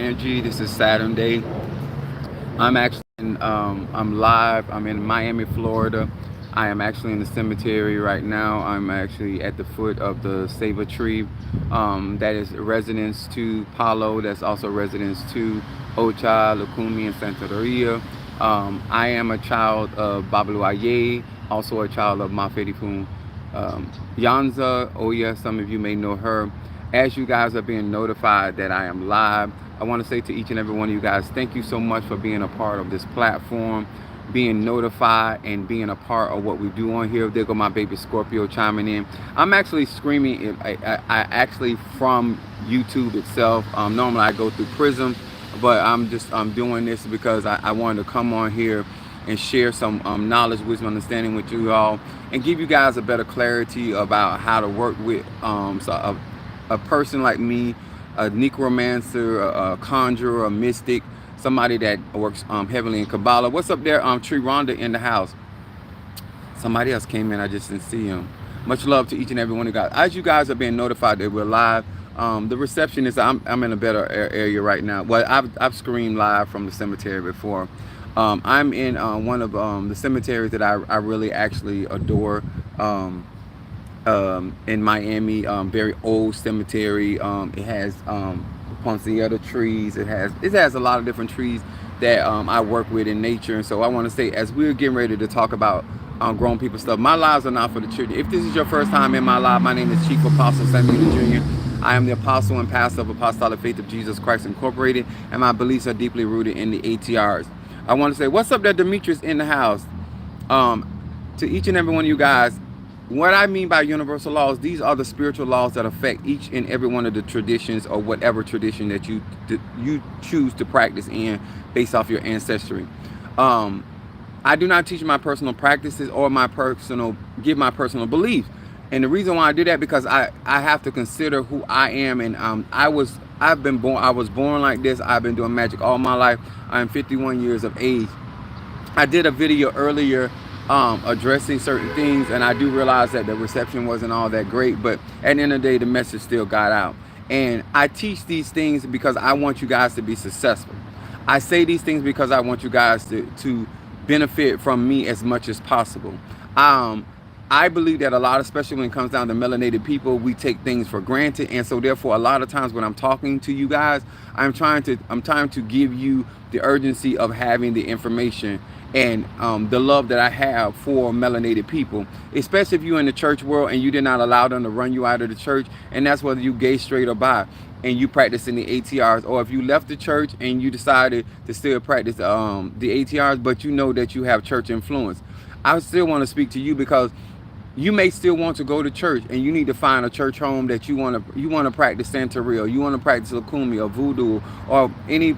energy. This is Saturday. I'm live. I'm in Miami, Florida. I am actually in the cemetery right now. I'm actually at the foot of the Save a Tree. That is residence to Palo. That's also residence to Ocha, Lukumi, and Santeria. I am a child of Babaluaye, also a child of Mafedikun Yanza. Oh yes, some of you may know her. As you guys are being notified that I am live, I want to say to each and every one of you guys, thank you so much for being a part of this platform, being notified and being a part of what we do on here. There go my baby Scorpio chiming in. I'm actually screaming, I actually from YouTube itself. Normally I go through Prism, but I'm doing this because I wanted to come on here and share some knowledge, wisdom, understanding with you all, and give you guys a better clarity about how to work with a person like me, a necromancer, a conjurer, a mystic, somebody that works heavily in Kabbalah. What's up there, Tree Rhonda in the house? Somebody else came in, I just didn't see him. Much love to each and every one of you guys. As you guys are being notified that we're live, the reception is, I'm in a better area right now. Well, I've screamed live from the cemetery before. I'm in one of the cemeteries that I really actually adore. In Miami, very old cemetery. It has poinsettia trees. It has a lot of different trees that I work with in nature. And so I want to say, as we're getting ready to talk about grown people stuff, my lives are not for the children. If this is your first time in my live, my name is Chief Apostle Samuel Jr. I am the apostle and pastor of Apostolic Faith of Jesus Christ Incorporated, and my beliefs are deeply rooted in the ATRs. I want to say, what's up there, Demetrius in the house? To each and every one of you guys, what I mean by universal laws, these are the spiritual laws that affect each and every one of the traditions or whatever tradition that you choose to practice in based off your ancestry. I do not teach my personal practices or give my personal beliefs. And the reason why I do that, because I have to consider who I am. And I was born like this. I've been doing magic all my life. I'm 51 years of age. I did a video earlier addressing certain things, and I do realize that the reception wasn't all that great, but at the end of the day, the message still got out. And I teach these things because I want you guys to be successful. I say these things because I want you guys to benefit from me as much as possible. I believe that a lot, especially when it comes down to melanated people, we take things for granted. And so therefore, a lot of times when I'm talking to you guys, I'm trying to give you the urgency of having the information and the love that I have for melanated people, especially if you're in the church world and you did not allow them to run you out of the church. And that's whether you gay, straight, or bi, and you practice in the ATRs, or if you left the church and you decided to still practice the ATRs, but you know that you have church influence. I still want to speak to you because you may still want to go to church, and you need to find a church home that you want to practice Santeria, you want to practice Lukumi or Voodoo or any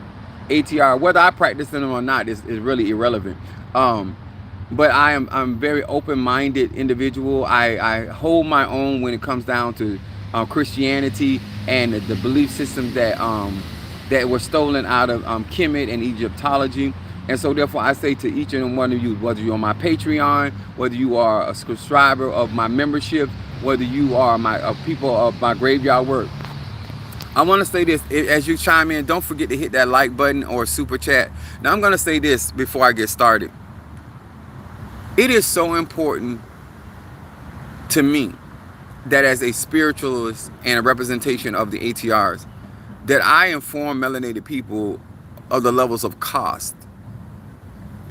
ATR. Whether I practice them or not is really irrelevant. But I'm very open-minded individual. I hold my own when it comes down to Christianity and the belief systems that were stolen out of Kemet and Egyptology. And so therefore I say to each and one of you, whether you're on my Patreon, whether you are a subscriber of my membership, whether you are people of my graveyard work, I want to say this as you chime in. Don't forget to hit that like button or super chat. Now I'm going to say this before I get started. It is so important to me that as a spiritualist and a representation of the ATRs, that I inform melanated people of the levels of cost.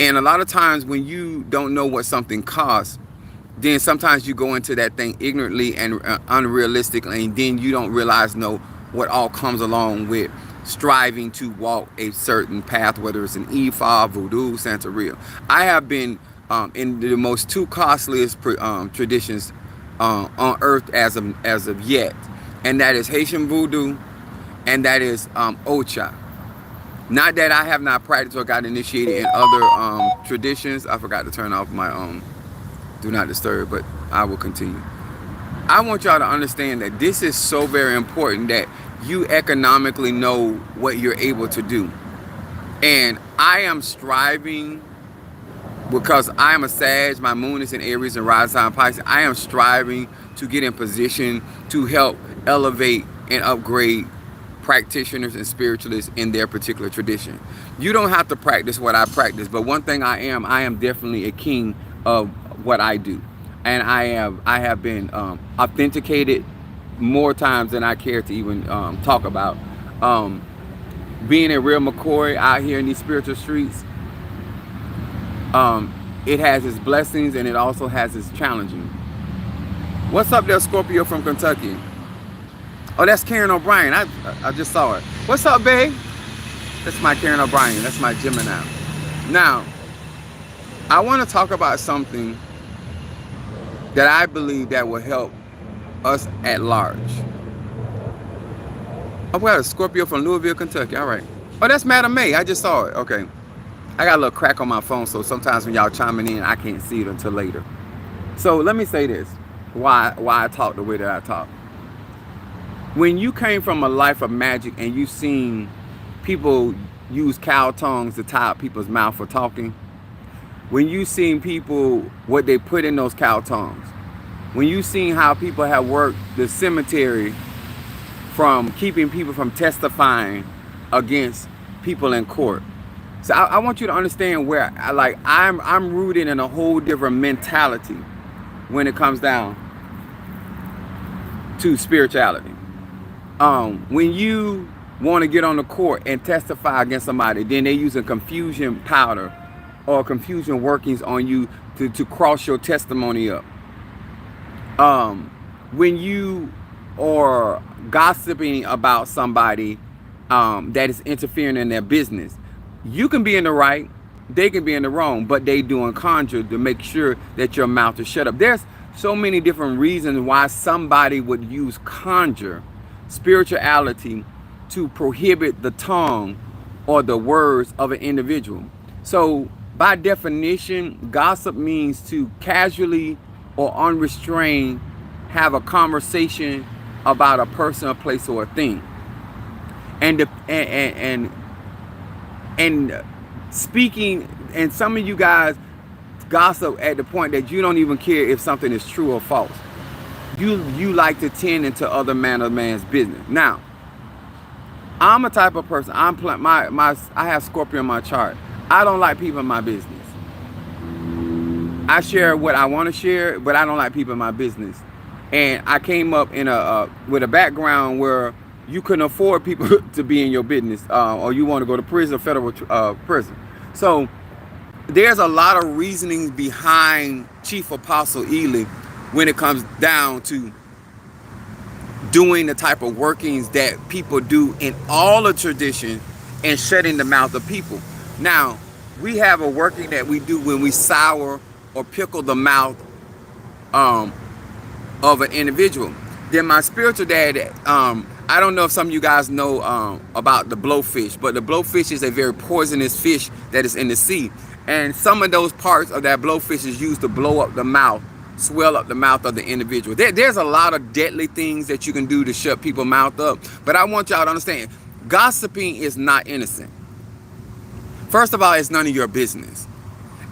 And a lot of times when you don't know what something costs, then sometimes you go into that thing ignorantly and unrealistically, and then you don't realize what all comes along with striving to walk a certain path, whether it's an Ifa, Voodoo, Santeria. I have been in the most two costliest traditions on earth as of yet, and that is Haitian Voodoo, and that is Ocha. Not that I have not practiced or got initiated in other traditions. I forgot to turn off my do not disturb, but I will continue. I want y'all to understand that this is so very important that you economically know what you're able to do. And I am striving, because I am a Sag, my moon is in Aries and rise sign Pisces. I am striving to get in position to help elevate and upgrade practitioners and spiritualists in their particular tradition. You don't have to practice what I practice, but one thing I am definitely a king of what I do, and I have been authenticated more times than I care to even talk about. Being a real McCoy out here in these spiritual streets, it has its blessings and it also has its challenging. What's up there, Scorpio from Kentucky? Oh, that's Karen O'Brien. I just saw it. What's up, babe? That's my Karen O'Brien. That's my Gemini. Now, I want to talk about something that I believe that will help us at large. Oh, well, Scorpio from Louisville, Kentucky. All right. Oh, that's Madam May. I just saw it. Okay. I got a little crack on my phone, so sometimes when y'all chiming in, I can't see it until later. So let me say this. Why I talk the way that I talk. When you came from a life of magic and you've seen people use cow tongues to tie up people's mouth for talking, when you seen people, what they put in those cow tongues, when you seen how people have worked the cemetery from keeping people from testifying against people in court. So I want you to understand where I'm rooted in a whole different mentality when it comes down to spirituality. When you want to get on the court and testify against somebody, then they're using confusion powder or confusion workings on you to cross your testimony up. When you are gossiping about somebody that is interfering in their business, you can be in the right, they can be in the wrong, but they doing conjure to make sure that your mouth is shut up. There's so many different reasons why somebody would use conjure, spirituality, to prohibit the tongue or the words of an individual. So by definition, gossip means to casually or unrestrained have a conversation about a person, a place, or a thing. And speaking, and some of you guys gossip at the point that you don't even care if something is true or false. You like to tend into other man's business. Now, I'm a type of person. I have Scorpio in my chart. I don't like people in my business. I share what I want to share, but I don't like people in my business. And I came up in with a background where you couldn't afford people to be in your business, or you want to go to prison, federal prison. So there's a lot of reasonings behind Chief Apostle Ealy when it comes down to doing the type of workings that people do in all the tradition and shutting the mouth of people. Now, we have a working that we do when we sour or pickle the mouth of an individual. Then my spiritual dad, I don't know if some of you guys know about the blowfish, but the blowfish is a very poisonous fish that is in the sea. And some of those parts of that blowfish is used to blow up the mouth, swell up the mouth of the individual. There's a lot of deadly things that you can do to shut people's mouth up. But I want y'all to understand, gossiping is not innocent. First of all, it's none of your business.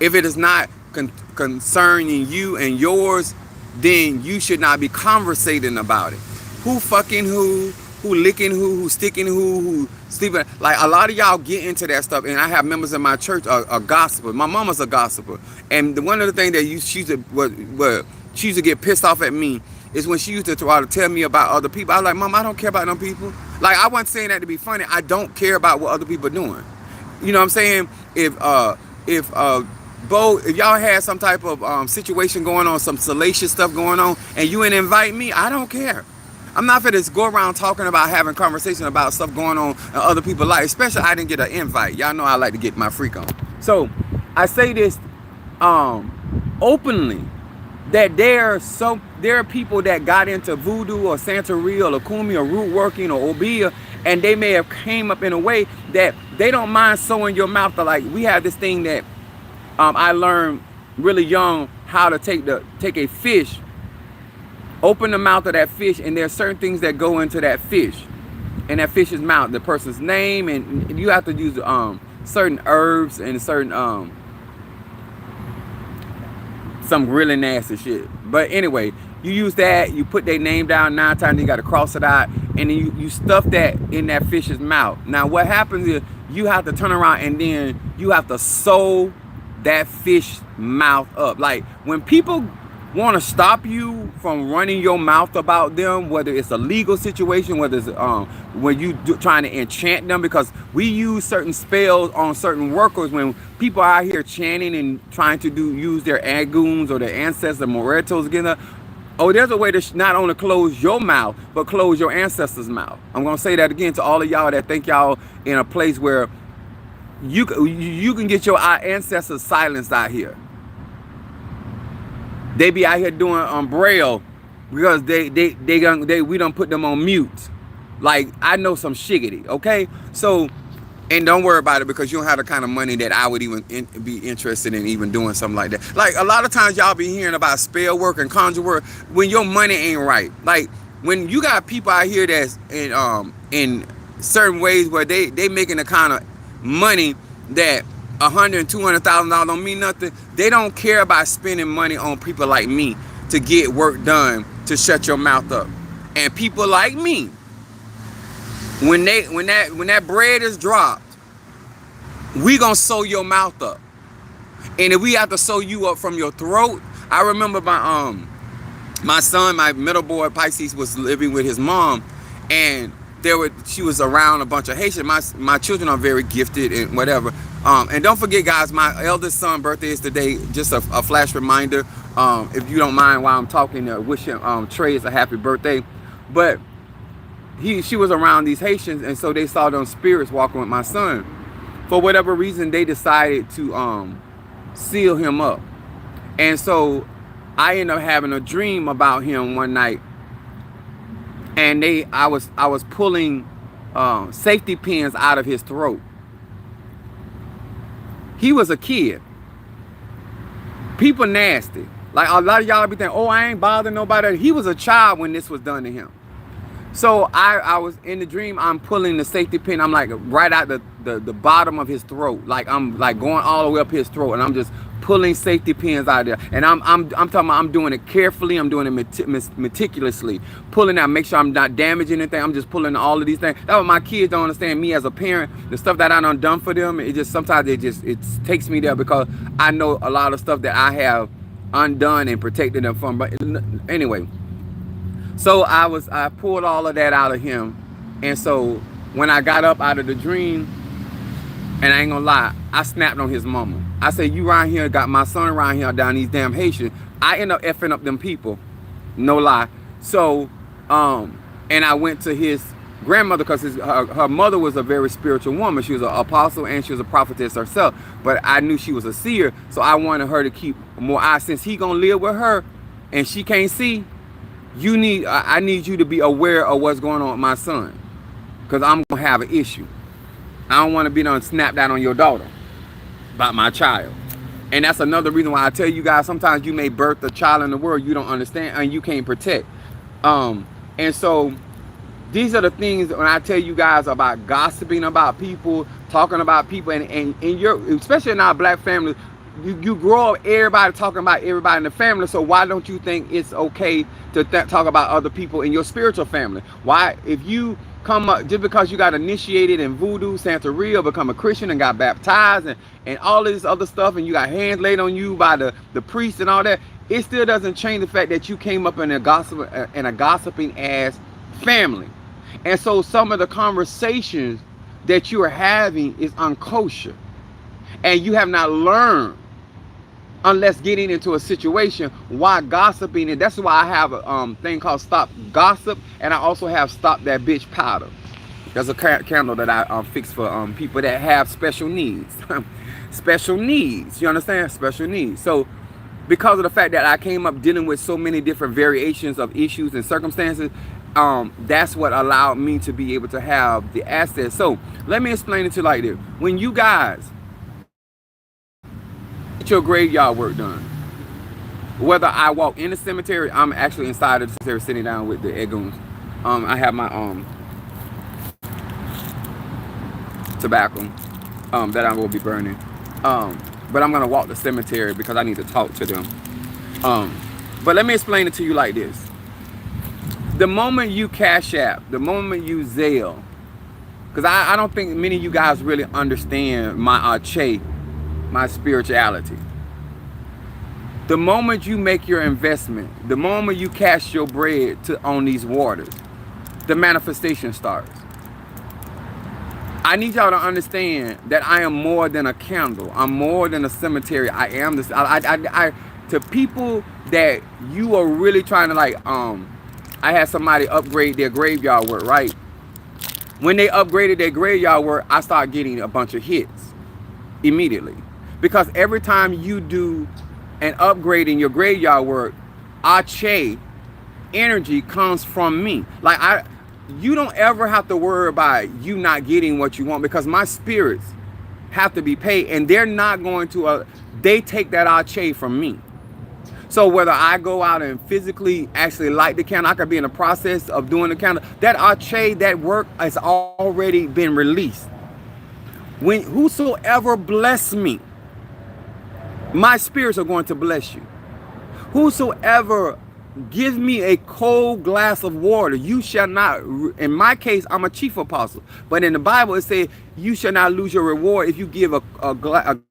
If it is not concerning you and yours, then you should not be conversating about it. Who fucking who licking who sticking who sleeping. Like, a lot of y'all get into that stuff, and I have members in my church are gossipers. My mama's a gossiper, and one of the things that she used to get pissed off at me is when she used to try to tell me about other people. I was like, Mom, I don't care about them people. Like, I wasn't saying that to be funny. I don't care about what other people are doing. You know what I'm saying? If y'all had some type of situation going on, some salacious stuff going on, and you didn't invite me, I don't care. I'm not finna just go around talking about having conversation about stuff going on in other people's lives, especially I didn't get an invite. Y'all know I like to get my freak on. So I say this openly, that there are people that got into voodoo or Santeria or Lakumi or root working or Obia, and they may have came up in a way that they don't mind sewing your mouth. Like, we have this thing that I learned really young, how to take a fish, open the mouth of that fish, and there's certain things that go into that fish, and that fish's mouth, the person's name, and you have to use certain herbs and certain some really nasty shit. But anyway, You use that, you put their name down 9 times, you got to cross it out, and then you stuff that in that fish's mouth. Now what happens is you have to turn around and then you have to sew that fish mouth up. Like when people want to stop you from running your mouth about them, whether it's a legal situation, whether it's when you trying to enchant them, because we use certain spells on certain workers when people are out here chanting and trying to use their agoons or their ancestors moretos against them. Oh, there's a way to not only close your mouth, but close your ancestors' mouth. I'm going to say that again to all of y'all that think y'all in a place where you can get your ancestors silenced out here. They be out here doing braille because we don't put them on mute. Like, I know some shiggity, okay? So, and don't worry about it, because you don't have the kind of money that I would even be interested in even doing something like that. Like, a lot of times y'all be hearing about spell work and conjure work when your money ain't right. Like, when you got people out here that's in certain ways where they making the kind of money that $100,000 and $200,000 don't mean nothing. They don't care about spending money on people like me to get work done to shut your mouth up. And people like me, when that bread is dropped, we gonna sew your mouth up. And if we have to sew you up from your throat, I remember my son, my middle boy Pisces, was living with his mom, and she was around a bunch of Haitians. My children are very gifted and whatever. And don't forget, guys, my eldest son's birthday is today. Just a flash reminder. If you don't mind, while I'm talking, wishing Trey a happy birthday. But she was around these Haitians, and so they saw them spirits walking with my son. For whatever reason, they decided to seal him up. And so I ended up having a dream about him one night. And I was pulling safety pins out of his throat. He was a kid. People nasty. Like, a lot of y'all be thinking, oh, I ain't bothering nobody. He was a child when this was done to him. So I was in the dream, I'm pulling the safety pin. I'm like right out the bottom of his throat. Like, I'm like going all the way up his throat, and I'm just pulling safety pins out of there. And I'm talking about, I'm doing it carefully. I'm doing it meticulously. Pulling out, make sure I'm not damaging anything. I'm just pulling all of these things. That's what my kids don't understand. Me as a parent, the stuff that I done for them, it just sometimes it takes me there, because I know a lot of stuff that I have undone and protected them from. But anyway, so I pulled all of that out of him. And so when I got up out of the dream, and I ain't gonna lie, I snapped on his mama. I said, you around here got my son around here down these damn Haitians. I end up effing up them people. No lie. So, and I went to his grandmother, because her mother was a very spiritual woman. She was an apostle and she was a prophetess herself. But I knew she was a seer, so I wanted her to keep more eyes. Since he gonna live with her and she can't see, I need you to be aware of what's going on with my son, because I'm gonna have an issue. I don't want to be done snap that on your daughter about my child. And that's another reason why I tell you guys, sometimes you may birth a child in the world you don't understand and you can't protect. And so these are the things when I tell you guys about gossiping about people, talking about people, and in your, especially in our black families, you grow up everybody talking about everybody in the family. So why don't you think it's okay to talk about other people in your spiritual family? Why, if you come up, just because you got initiated in voodoo, Santeria, become a Christian and got baptized and all this other stuff, and you got hands laid on you by the priest and all that, it still doesn't change the fact that you came up in a gossiping ass family. And so some of the conversations that you are having is unkosher, and you have not learned, unless getting into a situation, why gossiping. And that's why I have a thing called Stop Gossip, and I also have Stop That Bitch Powder. There's a candle that I fix for people that have special needs. Special needs, you understand? Special needs. So because of the fact that I came up dealing with so many different variations of issues and circumstances, that's what allowed me to be able to have the access. So let me explain it to you like this. When you guys get your graveyard work done, whether I walk in the cemetery, I'm actually inside of the cemetery sitting down with the egoons. I have my tobacco that I will be burning. But I'm gonna walk the cemetery because I need to talk to them. But let me explain it to you like this. The moment you Cash App, the moment you Zelle, because I don't think many of you guys really understand my my spirituality. The moment you make your investment, the moment you cast your bread on these waters, the manifestation starts. I need y'all to understand that I am more than a candle. I'm more than a cemetery. I am this. To people that you are really trying to like, I had somebody upgrade their graveyard work, right? When they upgraded their graveyard work, I started getting a bunch of hits immediately. Because every time you do an upgrade in your graveyard work, Ache energy comes from me. Like you don't ever have to worry about you not getting what you want, because my spirits have to be paid, and they're not going to, they take that Ache from me. So whether I go out and physically actually light the candle, I could be in the process of doing the candle, that Ache, that work has already been released. When whosoever bless me, my spirits are going to bless you. Whosoever give me a cold glass of water, you shall not, in my case, I'm a chief apostle, but in the Bible it says you shall not lose your reward if you give a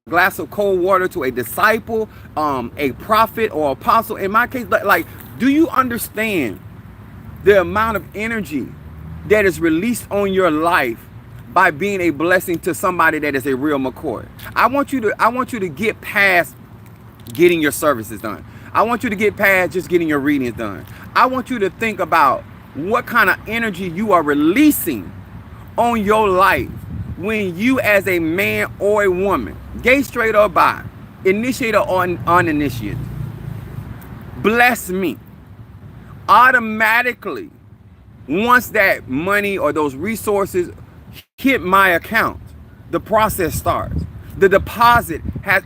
glass of cold water to a disciple, a prophet or apostle. In my case, like, do you understand the amount of energy that is released on your life by being a blessing to somebody that is a real McCoy? I want you to get past getting your services done. I want you to get past just getting your readings done. I want you to think about what kind of energy you are releasing on your life when you, as a man or a woman, gay, straight or bi, initiated or uninitiated, bless me. Automatically, once that money or those resources hit my account, the process starts. The deposit has,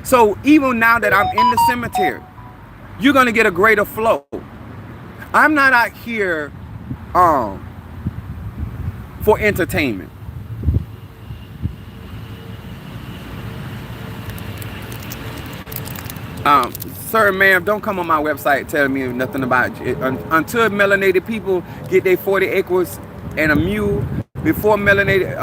so even now that I'm in the cemetery, you're going to get a greater flow. I'm not out here for entertainment. Sir, ma'am, don't come on my website telling me nothing about it. Until melanated people get their 40 acres and a mule, before melanated,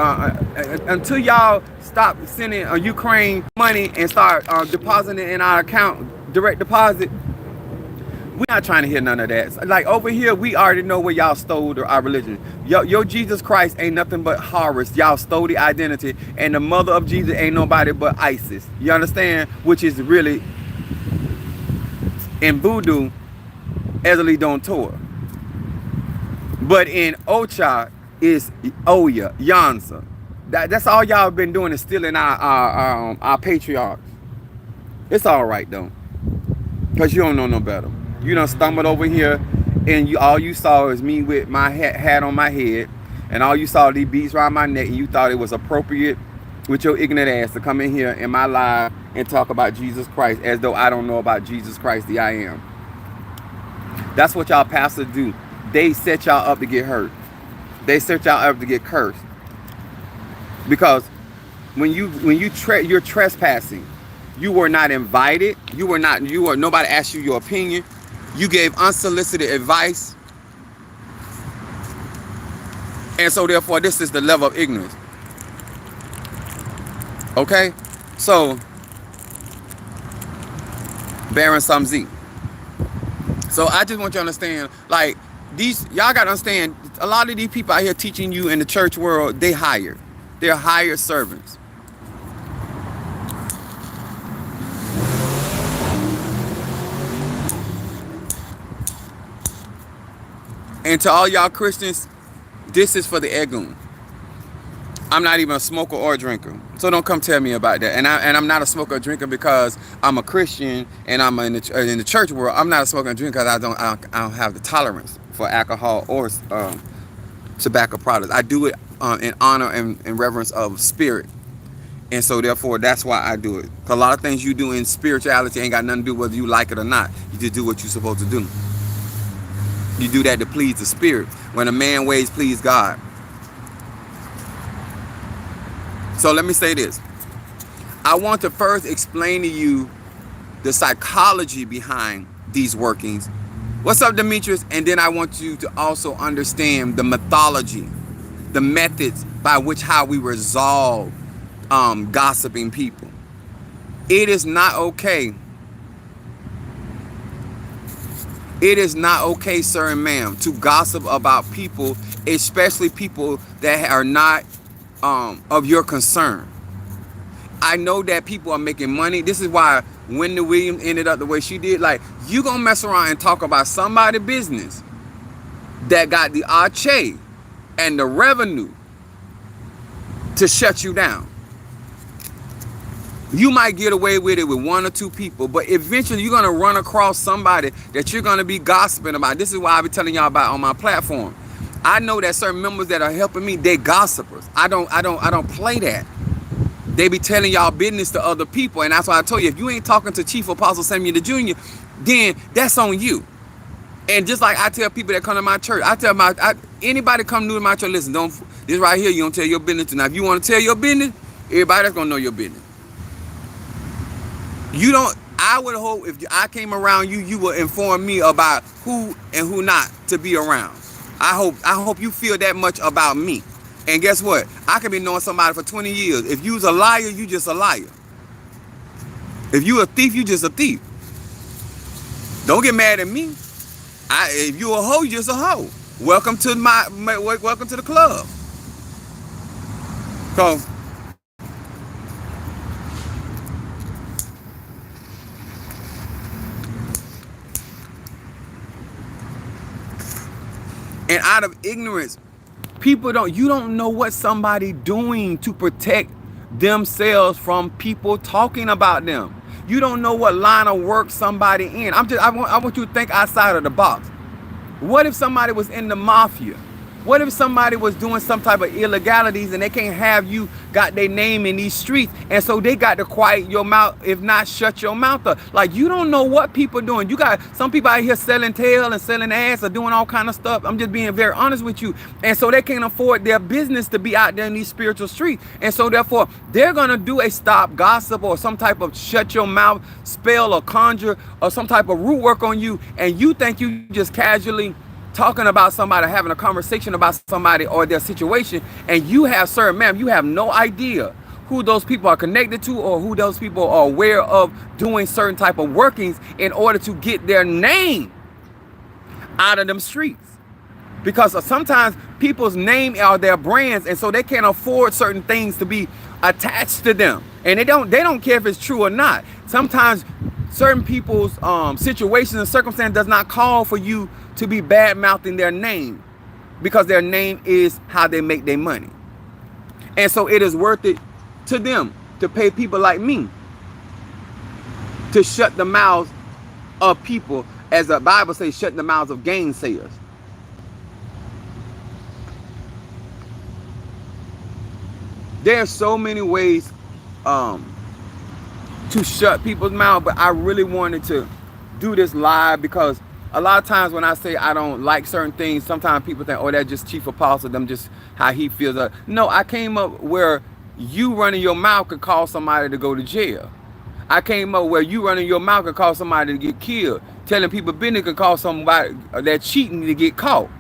until y'all stop sending Ukraine money and start depositing in our account, direct deposit, we're not trying to hear none of that. Like over here, we already know where y'all stole our religion. Your Jesus Christ ain't nothing but Horus. Y'all stole the identity, and the mother of Jesus ain't nobody but Isis. You understand? Which is really, in voodoo, Ealy don't tour. But in Ocha is Oya, Yansa. That's all y'all been doing, is stealing our patriarchs. It's all right though, because you don't know no better. You done stumbled over here, and all you saw is me with my hat on my head, and all you saw these beads around my neck, and you thought it was appropriate with your ignorant ass to come in here in my live and talk about Jesus Christ as though I don't know about Jesus Christ, the I am. That's what y'all pastors do. They set y'all up to get hurt. They set y'all up to get cursed. Because when you're trespassing, you were not invited. Nobody asked you your opinion. You gave unsolicited advice. And so therefore, this is the level of ignorance. Okay? So, Baron Samzi. So I just want you to understand, like, y'all gotta understand, a lot of these people out here teaching you in the church world, they're hired servants. And to all y'all Christians, this is for the Egun. I'm not even a smoker or a drinker, so don't come tell me about that. And I'm not a smoker or drinker because I'm a Christian and I'm in the church world. I'm not a smoker or drinker because I don't have the tolerance for alcohol or tobacco products. I do it in honor and reverence of spirit, and so therefore that's why I do it. Because a lot of things you do in spirituality ain't got nothing to do whether you like it or not. You just do what you're supposed to do. You do that to please the spirit. When a man ways please God. So let me say this. I want to first explain to you the psychology behind these workings. What's up, Demetrius? And then I want you to also understand the mythology, the methods by which how we resolve gossiping people. It is not okay. It is not okay, sir and ma'am, to gossip about people, especially people that are not of your concern. I know that people are making money. This is why Wendy Williams ended up the way she did. Like, you gonna mess around and talk about somebody's business that got the arche and the revenue to shut you down. You might get away with it with one or two people, but eventually you're gonna run across somebody that you're gonna be gossiping about. This is why I be telling y'all about on my platform. I know that certain members that are helping me, they gossipers. I don't play that. They be telling y'all business to other people, and that's why I told you, if you ain't talking to Chief Apostle Samuel the Jr., then that's on you. And just like I tell people that come to my church, I tell anybody come new to my church, listen, this right here, you don't tell your business. Now, if you want to tell your business, everybody that's gonna know your business. I would hope if I came around you, you will inform me about who and who not to be around. I hope you feel that much about me. And guess what? I could be knowing somebody for 20 years. If you's a liar, you just a liar. If you a thief, you just a thief. Don't get mad at me. If you a hoe, you just a hoe. Welcome to welcome to the club. So, and out of ignorance, you don't know what somebody doing to protect themselves from people talking about them. You don't know what line of work somebody in. I want you to think outside of the box. What if somebody was in the mafia? What if somebody was doing some type of illegalities and they can't have you got their name in these streets, and so they got to quiet your mouth, if not shut your mouth up? Like, you don't know what people doing. You got some people out here selling tail and selling ass or doing all kind of stuff. I'm just being very honest with you. And so they can't afford their business to be out there in these spiritual streets. And so therefore, they're going to do a stop gossip or some type of shut your mouth spell or conjure or some type of root work on you. And you think you just casually talking about somebody, having a conversation about somebody or their situation, and you have, sir, ma'am, you have no idea who those people are connected to or who those people are aware of doing certain type of workings in order to get their name out of them streets. Because sometimes people's name are their brands, and so they can't afford certain things to be attached to them, and they don't care if it's true or not. Sometimes certain people's situations and circumstances does not call for you to be bad-mouthing their name, because their name is how they make their money. And so it is worth it to them to pay people like me to shut the mouths of people, as the Bible says, shut the mouths of gainsayers. There are so many ways to shut people's mouth, but I really wanted to do this live because a lot of times when I say I don't like certain things, sometimes people think, oh, that's just Chief Apostle, them just how he feels. No, I came up where you running your mouth could cause somebody to go to jail. I came up where you running your mouth could cause somebody to get killed. Telling people business could cause somebody that cheating to get caught.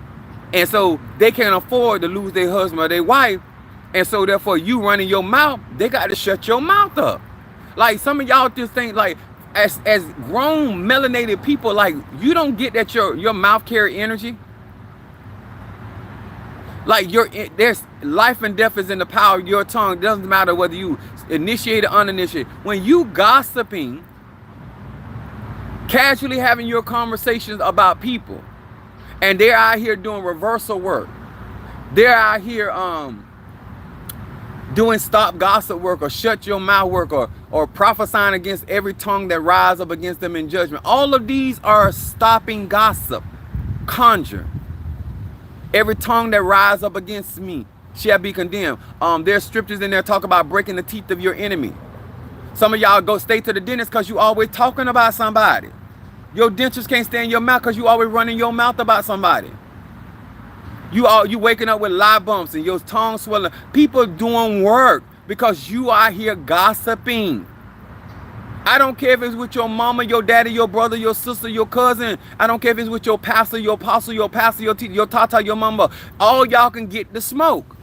And so they can't afford to lose their husband or their wife. And so therefore you running your mouth, they got to shut your mouth up. Like, some of y'all just think, like, as grown melanated people, like, you don't get that your mouth carry energy. Like, there's life and death is in the power of your tongue. It doesn't matter whether you initiate or uninitiate. When you gossiping, casually having your conversations about people, and they're out here doing reversal work, they're out here doing stop gossip work or shut your mouth work or prophesying against every tongue that rise up against them in judgment. All of these are stopping gossip, conjure. Every tongue that rise up against me shall be condemned. There's scriptures in there talk about breaking the teeth of your enemy. Some of y'all go stay to the dentist because you always talking about somebody. Your dentures can't stay in your mouth because you always running your mouth about somebody. You waking up with lie bumps and your tongue swelling. People doing work because you are here gossiping. I don't care if it's with your mama, your daddy, your brother, your sister, your cousin. I don't care if it's with your pastor, your apostle, your pastor, your teacher, your tata, your mama. All y'all can get the smoke.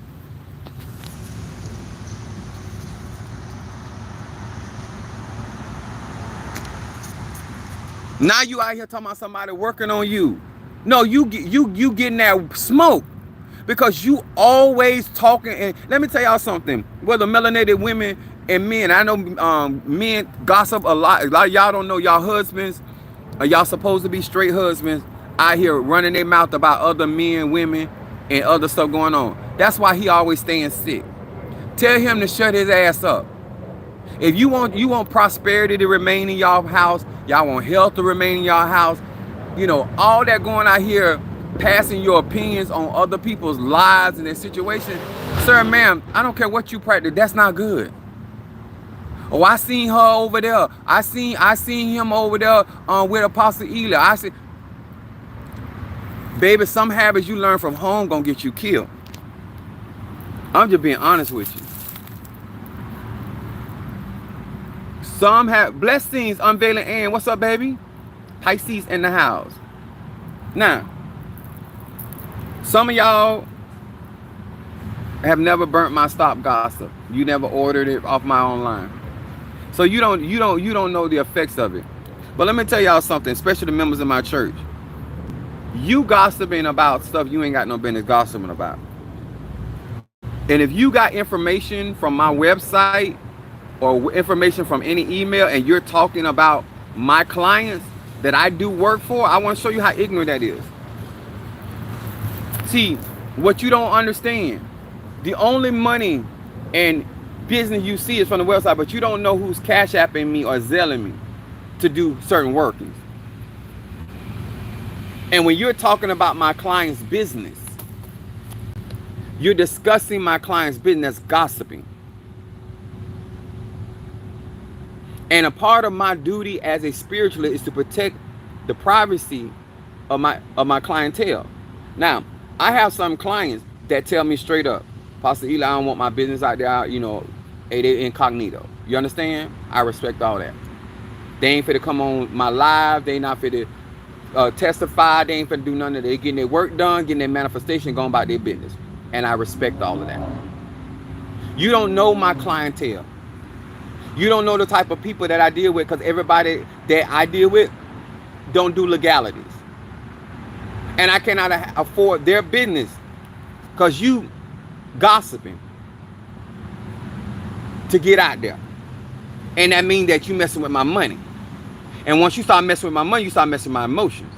Now you out here talking about somebody working on you. No, you getting that smoke because you always talking. And let me tell y'all something. Whether melanated women and men, I know men gossip a lot. A lot of y'all don't know y'all husbands. Y'all supposed to be straight husbands out here running their mouth about other men, women, and other stuff going on. That's why he always staying sick. Tell him to shut his ass up. If you want prosperity to remain in y'all house, y'all want health to remain in y'all house, you know, all that going out here, passing your opinions on other people's lives and their situation, sir, ma'am, I don't care what you practice, that's not good. Oh, I seen her over there. I seen him over there with Apostle Ealy. I said, baby, some habits you learn from home gonna get you killed. I'm just being honest with you. Some have blessings, unveiling and what's up, baby? Pisces in the house. Now, some of y'all have never burnt my stop gossip. You never ordered it off my online. So you don't know the effects of it. But let me tell y'all something, especially the members of my church. You gossiping about stuff you ain't got no business gossiping about. And if you got information from my website or information from any email and you're talking about my clients that I do work for, I want to show you how ignorant that is. See, what you don't understand, the only money and business you see is from the website, but you don't know who's cash apping me or zelling me to do certain workings. And when you're talking about my client's business, you're discussing my client's business, gossiping. And a part of my duty as a spiritualist is to protect the privacy of my clientele. Now, I have some clients that tell me straight up, Pastor Ealy, I don't want my business out there, you know, they incognito. You understand? I respect all that. They ain't finna come on my live. They not finna testify. They ain't finna do none of that. They getting their work done, getting their manifestation, going about their business. And I respect all of that. You don't know my clientele. You don't know the type of people that I deal with, because everybody that I deal with don't do legalities. And I cannot afford their business because you gossiping to get out there. And that means that you messing with my money. And once you start messing with my money, you start messing with my emotions.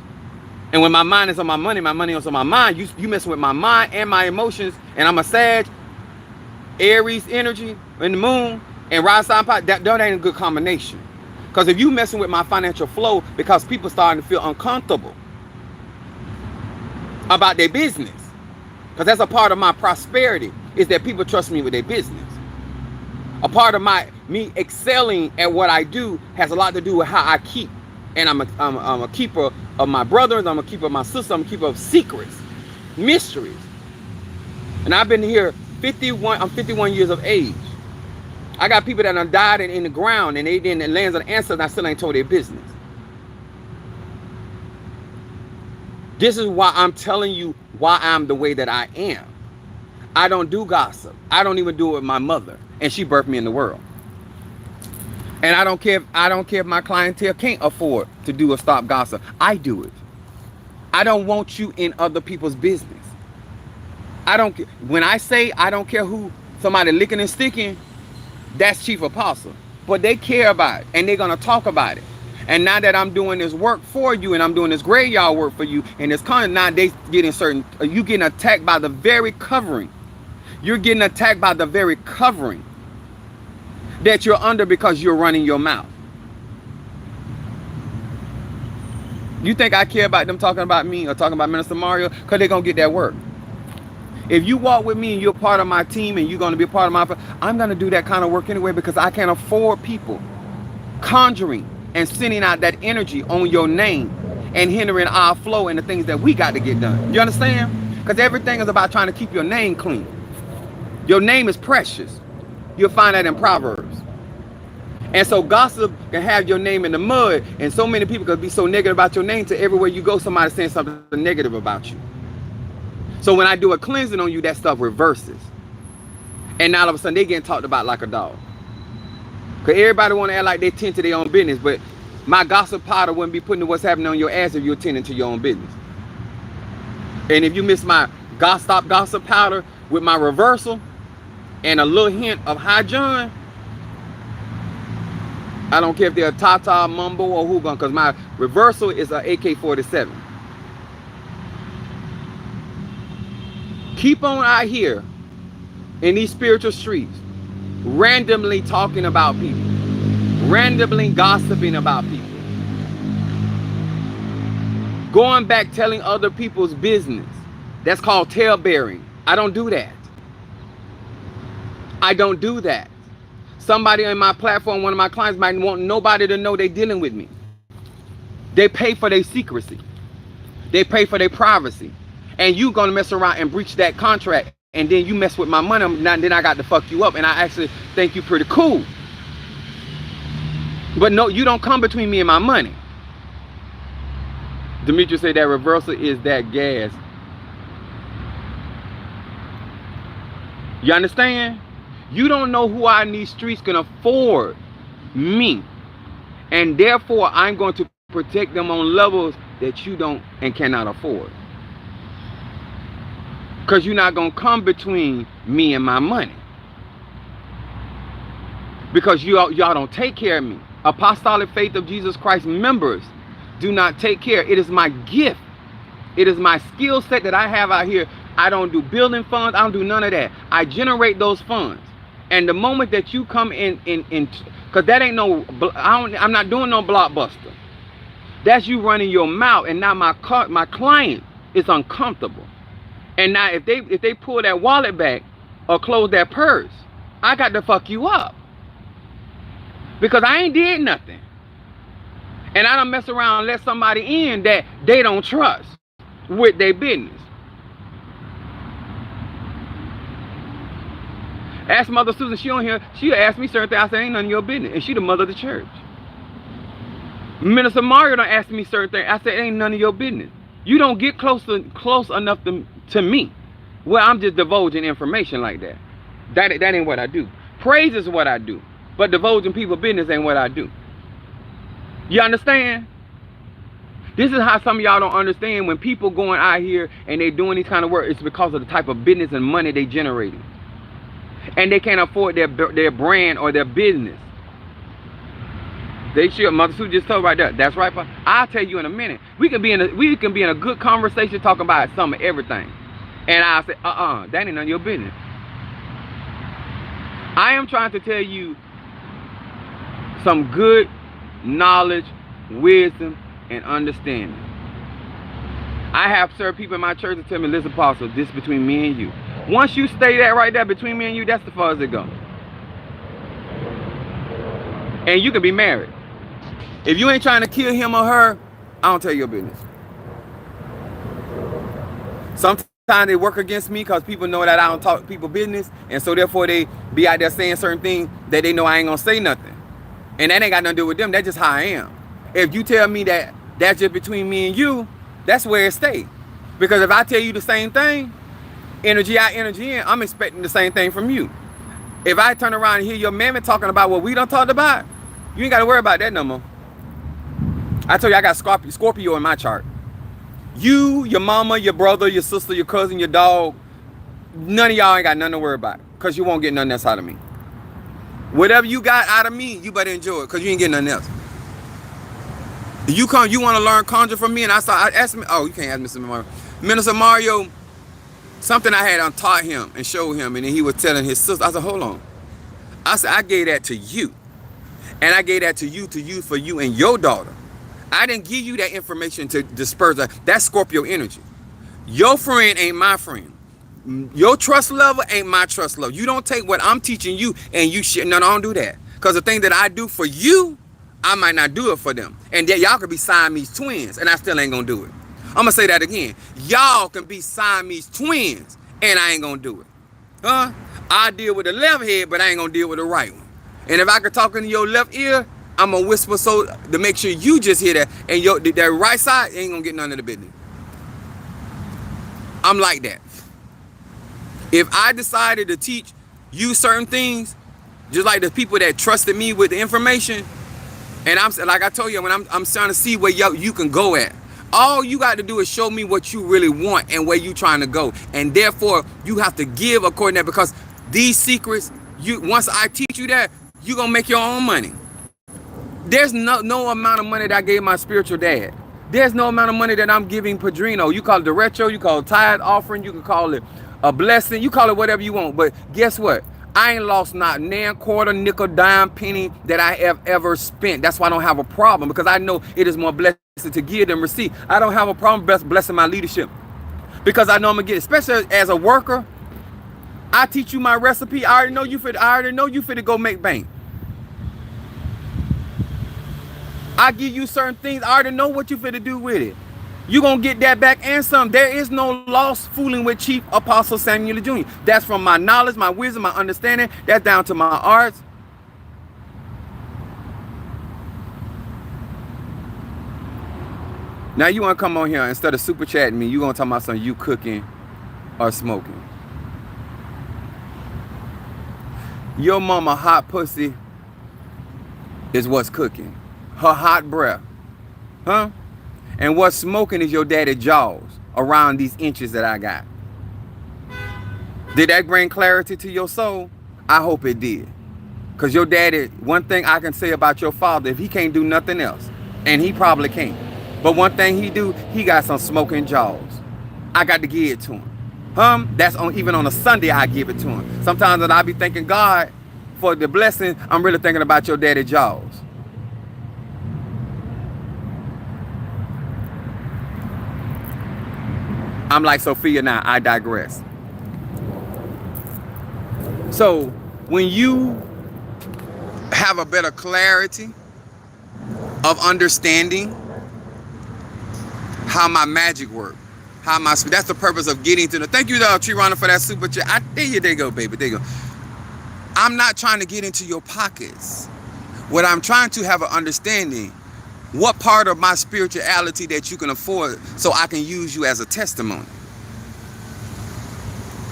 And when my mind is on my money is on my mind, you messing with my mind and my emotions. And I'm a Sag, Aries energy in the moon, and rise sign pot, that ain't a good combination. Because if you messing with my financial flow, because people starting to feel uncomfortable about their business, because that's a part of my prosperity, is that people trust me with their business. A part of me excelling at what I do has a lot to do with how I keep. And I'm a keeper of my brothers, I'm a keeper of my sister, I'm a keeper of secrets, mysteries. And I've been here 51, I'm 51 years of age. I got people that have died in the ground and they didn't land on the answer, and I still ain't told their business. This is why I'm telling you why I'm the way that I am. I don't do gossip. I don't even do it with my mother, and she birthed me in the world. And I don't care if my clientele can't afford to do a stop gossip. I do it. I don't want you in other people's business. I don't care. When I say I don't care who somebody licking and sticking, that's Chief Apostle. But they care about it, and they're gonna talk about it. And now that I'm doing this work for you, and I'm doing this graveyard work for you, and it's kind of now they getting certain, you getting attacked by the very covering. You're getting attacked by the very covering that you're under because you're running your mouth. You think I care about them talking about me or talking about Minister Mario? Because they're going to get that work. If you walk with me and you're part of my team and you're going to be a part of my, I'm going to do that kind of work anyway, because I can't afford people conjuring and sending out that energy on your name and hindering our flow and the things that we got to get done. You understand? Because everything is about trying to keep your name clean. Your name is precious. You'll find that in Proverbs. And so gossip can have your name in the mud, and so many people can be so negative about your name to everywhere you go, somebody saying something negative about you. So when I do a cleansing on you, that stuff reverses. And now all of a sudden they getting talked about like a dog. Because everybody want to act like they tend to their own business, but my gossip powder wouldn't be putting to what's happening on your ass if you're tending to your own business. And if you miss my gossip powder with my reversal and a little hint of High John, I don't care if they're a Tata, Mumbo, or Hugon, because my reversal is an AK-47. Keep on out here in these spiritual streets, randomly talking about people, randomly gossiping about people, going back telling other people's business. That's called talebearing. I don't do that. I don't do that. Somebody on my platform, one of my clients, might want nobody to know they're dealing with me. They pay for their secrecy. They pay for their privacy. And you gonna mess around and breach that contract, and then you mess with my money, then I got to fuck you up, and I actually think you pretty cool. But no, you don't come between me and my money. Demetrius said that reversal is that gas. You understand? You don't know who out in these streets can afford me. And therefore, I'm going to protect them on levels that you don't and cannot afford. Because you're not going to come between me and my money. Because y'all don't take care of me. Apostolic Faith of Jesus Christ members do not take care. It is my gift. It is my skill set that I have out here. I don't do building funds. I don't do none of that. I generate those funds. And the moment that you come in, because that ain't no, I'm not doing no blockbuster. That's you running your mouth, and now my client is uncomfortable. And now if they pull that wallet back or close that purse, I got to fuck you up. Because I ain't did nothing. And I don't mess around and let somebody in that they don't trust with their business. Ask Mother Susan, she on here, she'll ask me certain things. I say, ain't none of your business. And she the mother of the church. Minister Mario don't ask me certain things. I say, ain't none of your business. You don't get close enough to me. Well, I'm just divulging information like that. That ain't what I do. Praise is what I do. But divulging people's business ain't what I do. You understand? This is how some of y'all don't understand. When people going out here and they doing these kind of work, it's because of the type of business and money they generating. And they can't afford their brand or their business. They should. Mother Sue just told right there. That's right. I'll tell you in a minute. We can be in a good conversation talking about some of everything. And I'll say, that ain't none of your business. I am trying to tell you some good knowledge, wisdom, and understanding. I have certain people in my church that tell me, listen, Apostle, this is between me and you. Once you stay that right there between me and you, that's the far as it goes. And you can be married. If you ain't trying to kill him or her, I don't tell your business. Sometimes they work against me because people know that I don't talk people business, and so therefore they be out there saying certain things that they know I ain't gonna say nothing. And that ain't got nothing to do with them. That's just how I am. If you tell me that that's just between me and you, that's where it stays. Because if I tell you the same thing, energy out, energy in, I'm expecting the same thing from you. If I turn around and hear your mammy talking about what we done talked about, you ain't got to worry about that no more. I told you I got Scorpio in my chart. You, your mama, your brother, your sister, your cousin, your dog, none of y'all ain't got nothing to worry about. Because you won't get nothing else out of me. Whatever you got out of me, you better enjoy it. Because you ain't getting nothing else. You want to learn conjure from me, and I asked him, oh, you can't ask Mr. Mario. Minister Mario, something I had taught him and showed him, and then he was telling his sister. I said, hold on. I said, I gave that to you. And I gave that to you for you and your daughter. I didn't give you that information to disperse that. That's Scorpio energy. Your friend ain't my friend. Your trust level ain't my trust level. You don't take what I'm teaching you and you shit. No, I don't do that. Because the thing that I do for you, I might not do it for them. And that y'all could be Siamese twins, and I still ain't gonna do it. I'm gonna say that again. Y'all can be Siamese twins, and I ain't gonna do it. I deal with the left head, but I ain't gonna deal with the right one. And if I could talk into your left ear, I'm gonna whisper so to make sure you just hear that, and that right side ain't gonna get none of the business. I'm like that. If I decided to teach you certain things, just like the people that trusted me with the information, and I'm like I told you, when I'm trying to see where you can go at. All you got to do is show me what you really want and where you trying to go, and therefore you have to give according to that, because these secrets, once I teach you that, you gonna make your own money. There's no amount of money that I gave my spiritual dad. There's no amount of money that I'm giving Padrino. You call it the retro, you call it tithe offering, you can call it a blessing, you call it whatever you want. But guess what? I ain't lost not nan, quarter, nickel, dime, penny that I have ever spent. That's why I don't have a problem, because I know it is more blessed to give than receive. I don't have a problem blessing my leadership, because I know I'm gonna get it. Especially as a worker, I teach you my recipe. I already know you fit to go make bank. I give you certain things. I already know what you fit to do with it. You gonna get that back and some. There is no loss fooling with Chief Apostle Samuel Jr. That's from my knowledge, my wisdom, my understanding. That's down to my arts. Now you wanna come on here, instead of super chatting me, you gonna talk about something you cooking or smoking. Your mama hot pussy is what's cooking. Her hot breath. Huh? And what's smoking is your daddy jaws around these inches that I got. Did that bring clarity to your soul? I hope it did. Because your daddy, one thing I can say about your father, if he can't do nothing else, and he probably can't, but one thing he do, he got some smoking jaws. I got to give it to him. That's even on a Sunday, I give it to him. Sometimes when I be thanking God for the blessing, I'm really thinking about your daddy jaws. I'm like Sophia now, I digress. So when you have a better clarity of understanding how my magic works, that's the purpose of getting to the, thank you Tree for that super chat. There you go, baby, there you go. I'm not trying to get into your pockets. What I'm trying to have an understanding, what part of my spirituality that you can afford so I can use you as a testimony.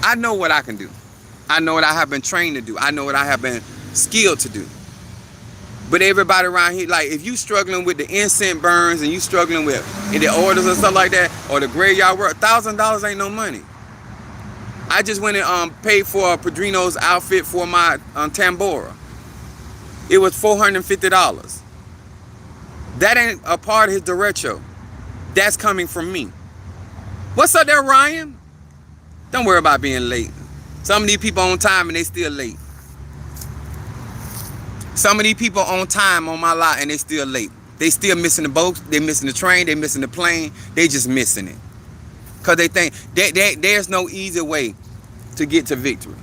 I know what I can do. I know what I have been trained to do. I know what I have been skilled to do. But everybody around here, like if you struggling with the incense burns and you struggling with the orders and stuff like that, or the graveyard work, $1,000 ain't no money. I just went and paid for Padrino's outfit for my tambora. It was $450. That ain't a part of his derecho. That's coming from me. What's up there, Ryan? Don't worry about being late. Some of these people on time and they still late. Some of these people on time on my lot and they still late. They still missing the boat. They missing the train. They missing the plane. They just missing it. Because they think there's no easy way to get to victory.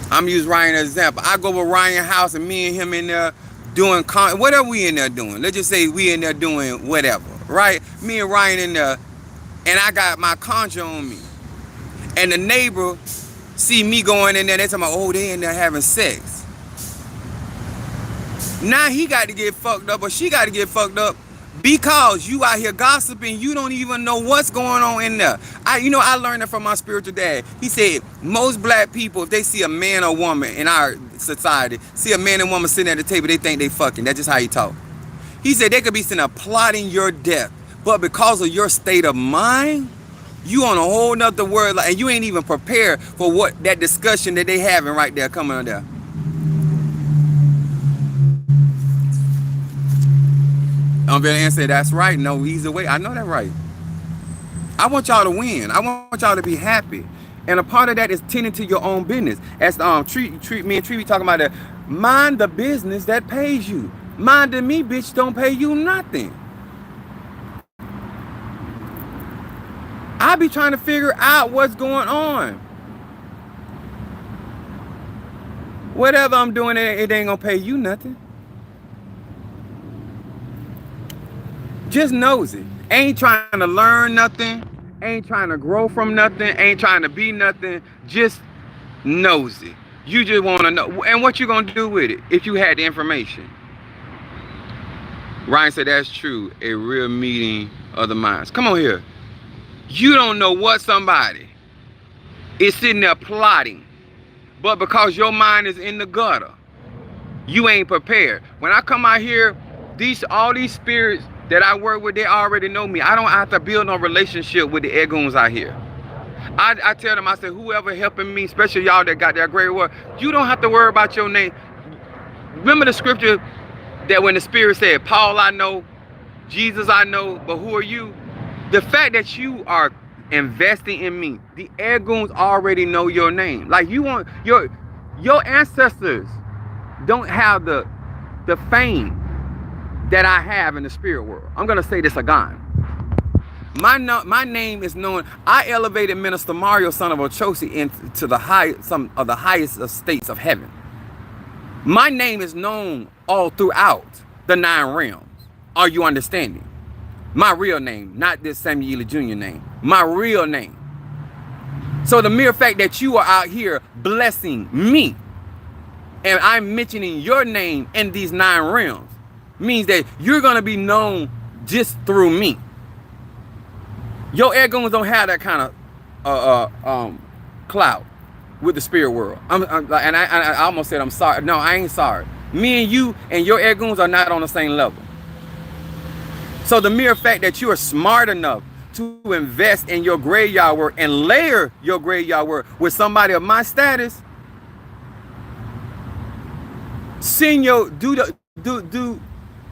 I'm using Ryan as an example. I go with Ryan's house and me and him in there doing, whatever we in there doing. Let's just say we in there doing whatever, right? Me and Ryan in there, and I got my conjure on me. And the neighbor see me going in there, they talking about, oh, they in there having sex. Now he got to get fucked up, or she got to get fucked up, because you out here gossiping, you don't even know what's going on in there. I learned that from my spiritual dad. He said, most black people, if they see a man or woman in our society, see a man and woman sitting at the table, they think they fucking. That's just how he talk. He said they could be sitting there plotting your death, but because of your state of mind, you on a whole nother world, and you ain't even prepared for what that discussion that they having right there coming on there. I'm gonna answer, that's right. No easy way. I know that right. I want y'all to win. I want y'all to be happy. And a part of that is tending to your own business. As me and Tree talking about that. Mind the business that pays you. Minding me, bitch, don't pay you nothing. I be trying to figure out what's going on. Whatever I'm doing, it ain't gonna pay you nothing. Just nosy. Ain't trying to learn nothing. Ain't trying to grow from nothing. Ain't trying to be nothing. Just nosy. You just want to know. And what you going to do with it if you had the information? Ryan said that's true. A real meeting of the minds. Come on here. You don't know what somebody is sitting there plotting. But because your mind is in the gutter, you ain't prepared. When I come out here, all these spirits that I work with, they already know me. I don't have to build no relationship with the egoons out here. I tell them, I say, whoever helping me, especially y'all that got that great word, you don't have to worry about your name. Remember the scripture that when the Spirit said, Paul I know, Jesus I know, but who are you? The fact that you are investing in me, the egoons already know your name. Like you want your ancestors don't have the fame that I have in the spirit world. I'm gonna say this again. My name is known. I elevated Minister Mario, son of Ochosi, into some of the highest estates of heaven. My name is known all throughout the 9 realms. Are you understanding? My real name, not this Samuel Ealy Jr. name. My real name. So the mere fact that you are out here blessing me, and I'm mentioning your name in these 9 realms, means that you're gonna be known just through me. Your egoons don't have that kind of clout with the spirit world. I almost said I'm sorry. No, I ain't sorry. Me and you and your egoons are not on the same level. So the mere fact that you are smart enough to invest in your graveyard work and layer your graveyard work with somebody of my status,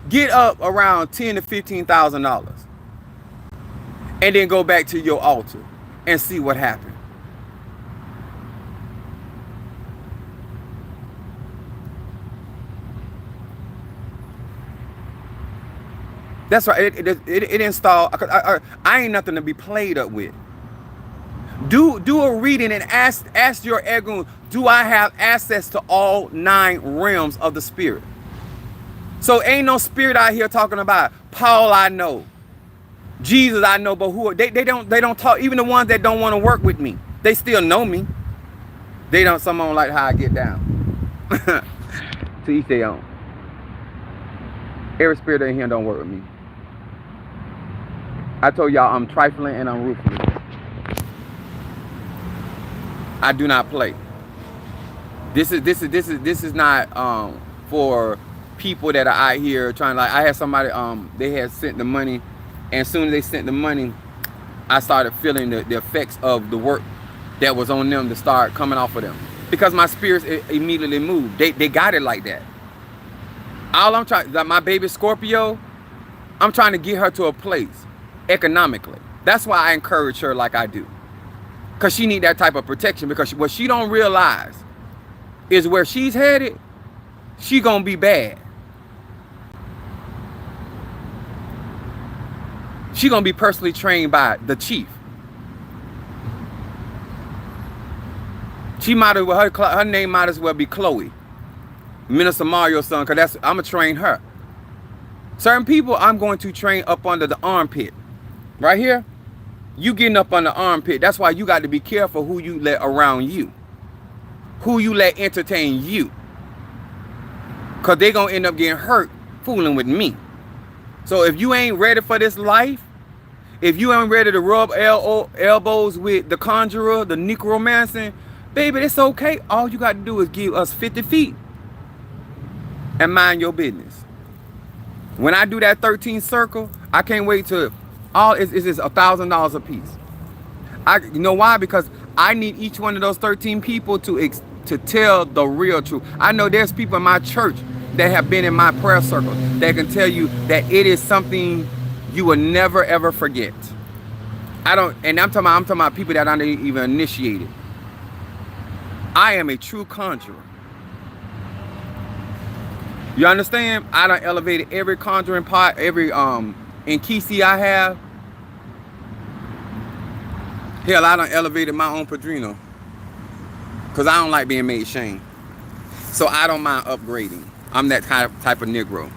get up around $10,000 to $15,000. And then go back to your altar and see what happened. That's right. It installed. I ain't nothing to be played up with. Do a reading and ask your ego, do I have access to all 9 realms of the spirit? So ain't no spirit out here talking about Paul I know, Jesus I know, but who they don't talk. Even the ones that don't want to work with me, they still know me. They don't. Some don't like how I get down. To each their own. Every spirit in here don't work with me. I told y'all I'm trifling and I'm ruthless. I do not play. This is not for people that are out here trying. Like I had somebody they had sent the money, and as soon as they sent the money, I started feeling the effects of the work that was on them to start coming off of them, because my spirits immediately moved. They got it like that. All I'm trying, like my baby Scorpio, I'm trying to get her to a place economically. That's why I encourage her like I do, because she need that type of protection. Because what she don't realize is where she's headed, she gonna be bad. She gonna be personally trained by the chief. She might as well, her name might as well be Chloe, Minister Mario's son, because I'm gonna train her. Certain people I'm going to train up under the armpit. Right here, you getting up on the armpit. That's why you got to be careful who you let around you, who you let entertain you, because they gonna end up getting hurt fooling with me. So if you ain't ready for this life, if you ain't ready to rub elbows with the conjurer, the necromancer, baby, it's okay. All you got to do is give us 50 feet and mind your business. When I do that 13 circle, I can't wait till it's just $1,000 a piece. You know why? Because I need each one of those 13 people to tell the real truth. I know there's people in my church that have been in my prayer circle that can tell you that it is something you will never ever forget. I'm talking about people that aren't even initiated. I am a true conjurer. You understand? I done elevated every conjuring pot, every Inkisi I have. Hell, I done elevated my own Padrino, because I don't like being made shame. So I don't mind upgrading. I'm that type of Negro.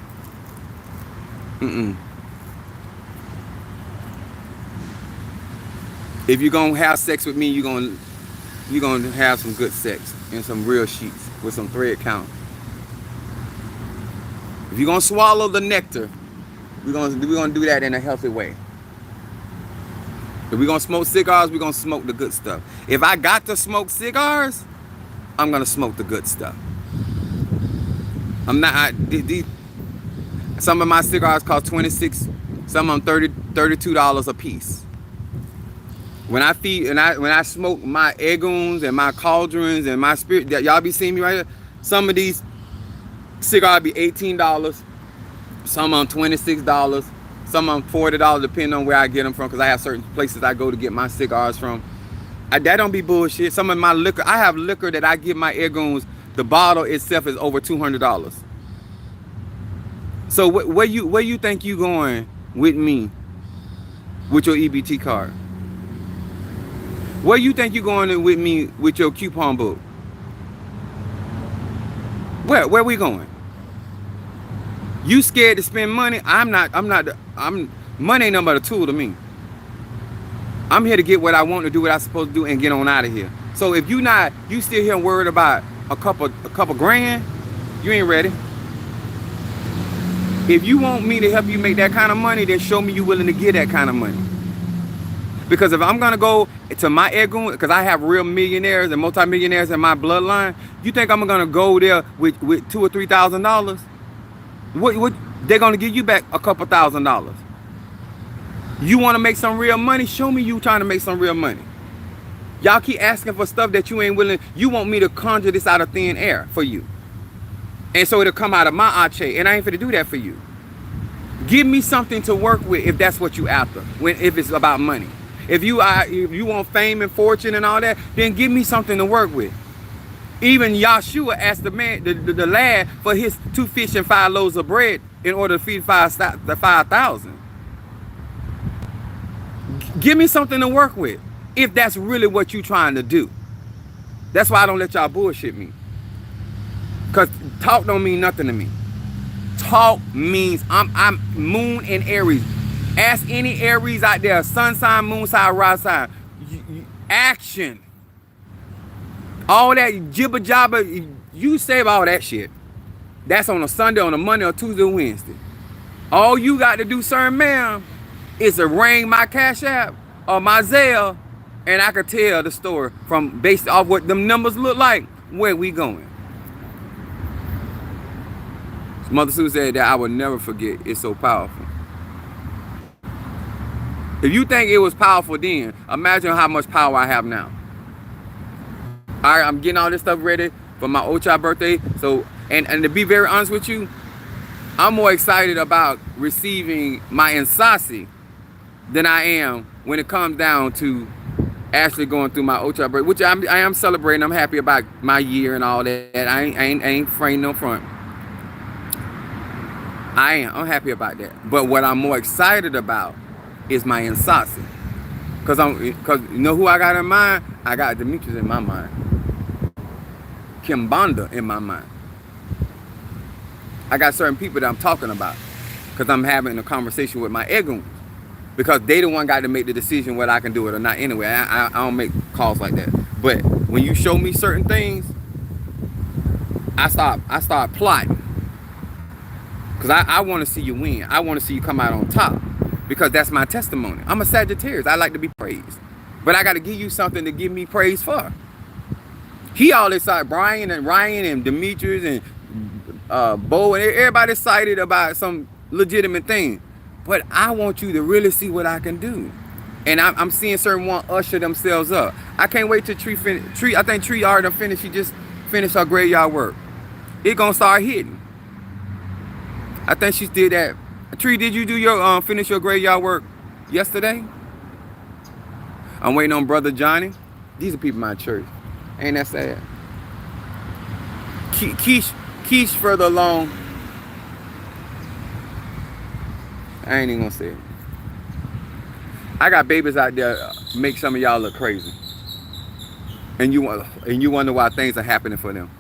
If you're gonna have sex with me, you're gonna you're gonna have some good sex and some real sheets with some thread count. If you're gonna swallow the nectar, we're gonna do that in a healthy way. If we're gonna smoke cigars, we're gonna smoke the good stuff. If I got to smoke cigars, I'm gonna smoke the good stuff. I'm not. Some of my cigars cost 26. Some of them $32 a piece. When I smoke my egoons and my cauldrons and my spirit, that y'all be seeing me right here. Some of these cigars be $18. Some of them $26. Some of them $40, depending on where I get them from, because I have certain places I go to get my cigars from. That don't be bullshit. Some of my liquor, I have liquor that I give my egoons. The bottle itself is over $200. So where you think you going with me with your EBT card? Where you think you going with me with your coupon book? Where we going? You scared to spend money? Money ain't nothing but a tool to me. I'm here to get what I want to do, what I'm supposed to do, and get on out of here. So if you still here worried about a couple grand, you ain't ready. If you want me to help you make that kind of money, then show me you willing to get that kind of money. Because if I'm gonna go to my ego, because I have real millionaires and multimillionaires in my bloodline, you think I'm gonna go there with $2,000 or $3,000? What they're gonna give you back a couple $1,000. You want to make some real money? Show me you trying to make some real money. Y'all keep asking for stuff that you ain't willing. You want me to conjure this out of thin air for you, and so it'll come out of my ache, and I ain't finna do that for you. Give me something to work with if that's what you after. If it's about money, if you want fame and fortune and all that, then give me something to work with. Even Yahshua asked the man, the lad, for his 2 fish and 5 loaves of bread in order to feed the 5,000. Give me something to work with if that's really what you trying to do. That's why I don't let y'all bullshit me. Because talk don't mean nothing to me. Talk means I'm moon and Aries. Ask any Aries out there, sun sign, moon sign, rise sign. Action. All that jibber jabber, you save all that shit. That's on a Sunday, on a Monday, or Tuesday, or Wednesday. All you got to do, sir, ma'am, is to ring my Cash App or my Zelle, and I could tell the story from based off what them numbers look like, where we going. Mother Sue said that I would never forget. It's so powerful. If you think it was powerful then, imagine how much power I have now. All right, I'm getting all this stuff ready for my Ocha birthday. So, and to be very honest with you, I'm more excited about receiving my Insasi than I am when it comes down to actually going through my Ocha birthday, which I am celebrating. I'm happy about my year and all that. I ain't afraid no front. I'm happy about that. But what I'm more excited about is my Insasi. Cause you know who I got in mind? I got Demetrius in my mind. Kimbanda in my mind. I got certain people that I'm talking about because I'm having a conversation with my egoons, because they the one got to make the decision whether I can do it or not anyway. I don't make calls like that. But when you show me certain things, I start plotting, because I want to see you win. I want to see you come out on top, because that's my testimony. I'm a Sagittarius. I like to be praised, but I got to give you something to give me praise for. He all excited, Brian and Ryan and Demetrius and Bo, and everybody excited about some legitimate thing. But I want you to really see what I can do. And I'm seeing certain one usher themselves up. I can't wait till Tree. I think Tree already finished. She just finished her graveyard work. It gonna start hitting. I think she did that. Tree, did you do your finish your graveyard work yesterday? I'm waiting on Brother Johnny. These are people in my church. Ain't that sad? Keish further along. I ain't even gonna say it. I got babies out there make some of y'all look crazy, and you wonder why things are happening for them.